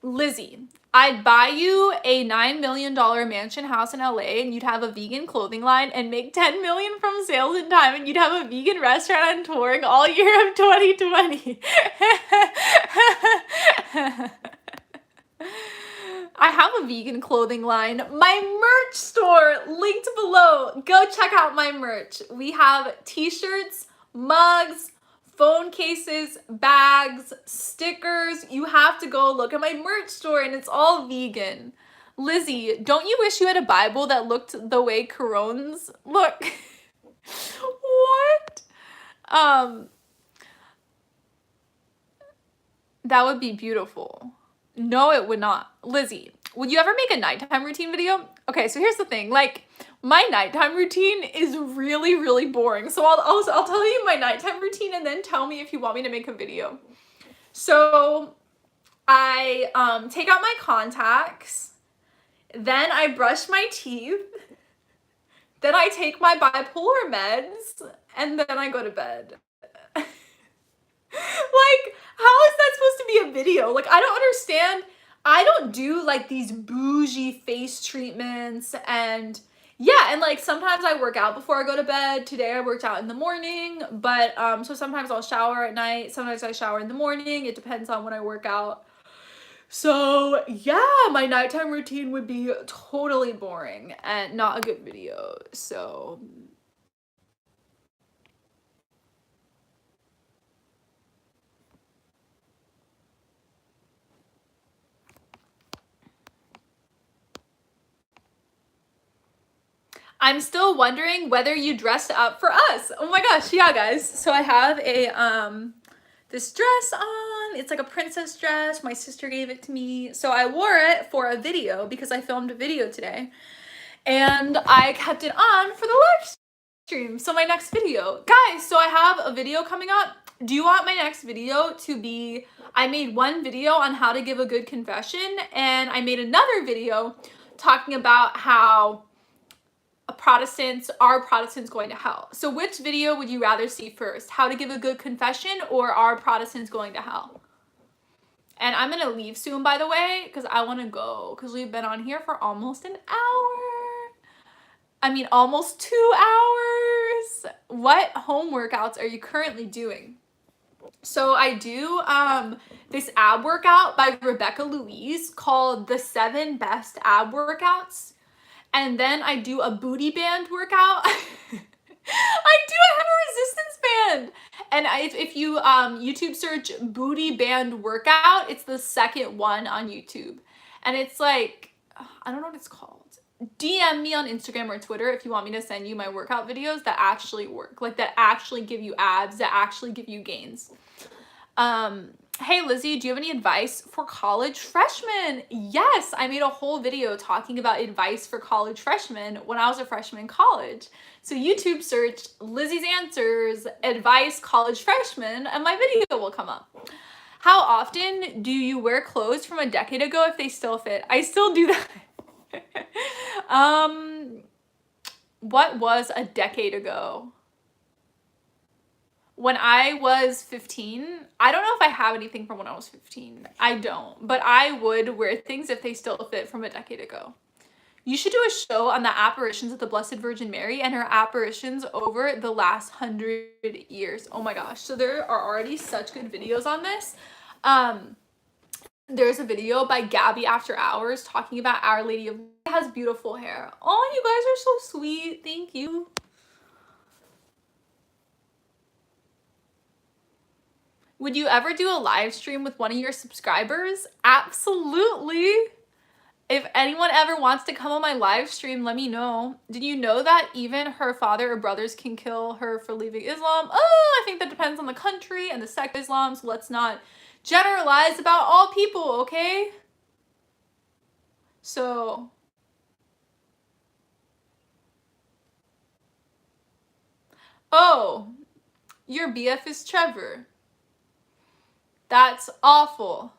Lizzie, I'd buy you a $9 million mansion house in LA and you'd have a vegan clothing line and make $10 million from sales in time and you'd have a vegan restaurant and touring all year of 2020. I have a vegan clothing line. My merch store linked below. Go check out my merch. We have t-shirts, mugs, phone cases, bags, stickers. You have to go look at my merch store and it's all vegan. Lizzie, don't you wish you had a Bible that looked the way Corones look? What? That would be beautiful. No, it would not. Lizzie, would you ever make a nighttime routine video? Okay, so here's the thing. Like, my nighttime routine is really, really boring. So I'll tell you my nighttime routine and then tell me if you want me to make a video. So I take out my contacts, then I brush my teeth, then I take my bipolar meds, and then I go to bed. Like, how is that supposed to be a video? Like, I don't understand. I don't do like these bougie face treatments and yeah, and like sometimes I work out before I go to bed. Today I worked out in the morning, but so sometimes I'll shower at night, sometimes I shower in the morning. It depends on when I work out. So yeah, my nighttime routine would be totally boring and not a good video. So I'm still wondering whether you dressed up for us. Oh my gosh, yeah, guys. So I have a this dress on. It's like a princess dress. My sister gave it to me. So I wore it for a video because I filmed a video today. and I kept it on for the live stream. So my next video, guys, so I have a video coming up. Do you want my next video to be, I made one video on how to give a good confession, and I made another video talking about how Protestants going to hell. So which video would you rather see first? How to give a good confession, or are Protestants going to hell? And I'm gonna leave soon, by the way, because I want to go, because we've been on here for almost an hour. I mean, almost 2 hours. What home workouts are you currently doing? So I do this ab workout by Rebecca Louise called the 7 Best Ab Workouts. And then I do a booty band workout. I have a resistance band. And if you YouTube search booty band workout, it's the second one on YouTube. And it's like, I don't know what it's called. DM me on Instagram or Twitter if you want me to send you my workout videos that actually work, like that actually give you abs, that actually give you gains. Hey Lizzie, do you have any advice for college freshmen? Yes, I made a whole video talking about advice for college freshmen when I was a freshman in college. So YouTube search Lizzie's Answers Advice College Freshman and my video will come up. How often do you wear clothes from a decade ago if they still fit? I still do that. What was a decade ago? When I was 15, I don't know if I have anything from when I was 15. I don't, but I would wear things if they still fit from a decade ago. You should do a show on the apparitions of the Blessed Virgin Mary and her apparitions over the last 100 years. Oh my gosh. So there are already such good videos on this. There's a video by Gabby After Hours talking about Our Lady of has beautiful hair. Oh, you guys are so sweet. Thank you. Would you ever do a live stream with one of your subscribers? Absolutely. If anyone ever wants to come on my live stream, let me know. Did you know that even her father or brothers can kill her for leaving Islam? Oh, I think that depends on the country and the sect of Islam, so let's not generalize about all people, okay? So, oh, your BF is Trevor. That's awful.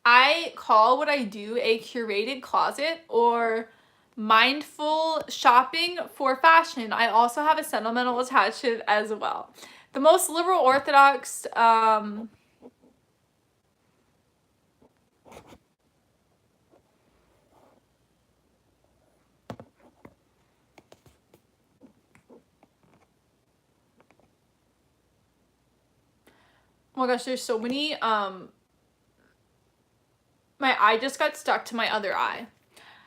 I call what I do a curated closet or mindful shopping for fashion. I also have a sentimental attachment as well. The most liberal Orthodox, oh my gosh, there's so many, my eye just got stuck to my other eye.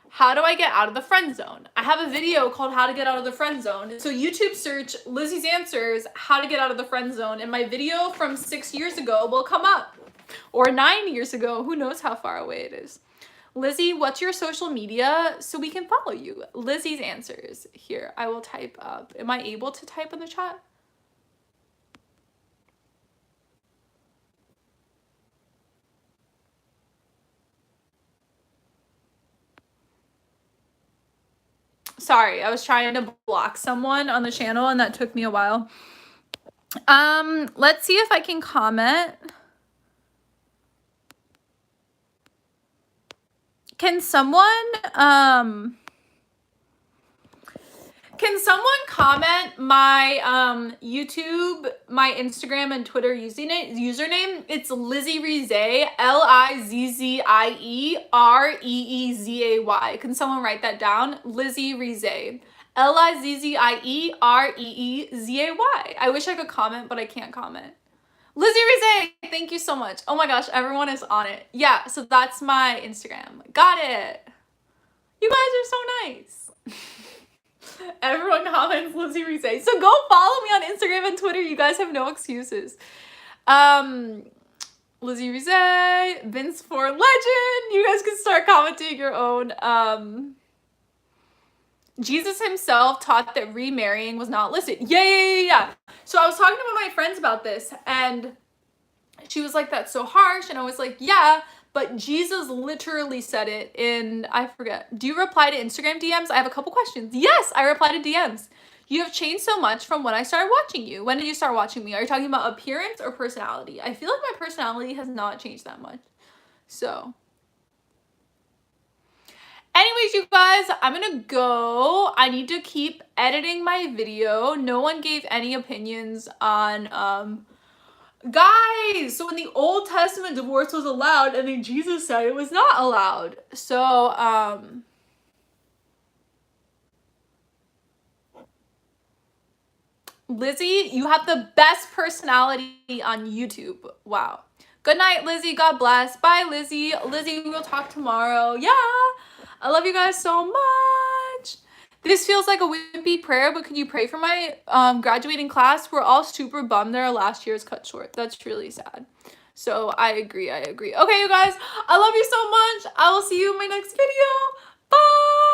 How do I get out of the friend zone? I have a video called How to Get Out of the Friend Zone. So YouTube search Lizzie's Answers, How to Get Out of the Friend Zone, and my video from 6 years ago will come up. Or 9 years ago, who knows how far away it is. Lizzie, what's your social media so we can follow you? Lizzie's Answers. Here, I will type up. Am I able to type in the chat? Sorry, I was trying to block someone on the channel and that took me a while. Let's see if I can comment. Can someone comment my YouTube, my Instagram and Twitter username? It's Lizzie Reezay, LizziEReezay. Can someone write that down? Lizzie Reezay, LizziEReezay. I wish I could comment, but I can't comment. Lizzie Reezay, thank you so much. Oh my gosh, everyone is on it. Yeah, so that's my Instagram. Got it. You guys are so nice. Everyone comments Lizzie Reezay. So go follow me on Instagram and Twitter. You guys have no excuses. Lizzie Reezay, Vince for Legend. You guys can start commenting your own. Jesus himself taught that remarrying was not listed. Yeah. So I was talking to one of my friends about this, and she was like, that's so harsh. And I was like, yeah, but Jesus literally said it in, I forget. Do you reply to Instagram DMs? I have a couple questions. Yes, I reply to DMs. You have changed so much from when I started watching you. When did you start watching me? Are you talking about appearance or personality? I feel like my personality has not changed that much. So, anyways, you guys, I'm gonna go. I need to keep editing my video. No one gave any opinions on, guys, so in the Old Testament, divorce was allowed, and then Jesus said it was not allowed. So, Lizzie, you have the best personality on YouTube. Wow. Good night, Lizzie. God bless. Bye, Lizzie. Lizzie, we'll talk tomorrow. Yeah. I love you guys so much. This feels like a wimpy prayer, but can you pray for my graduating class? We're all super bummed that our last year is cut short. That's really sad. So I agree. Okay, you guys. I love you so much. I will see you in my next video. Bye.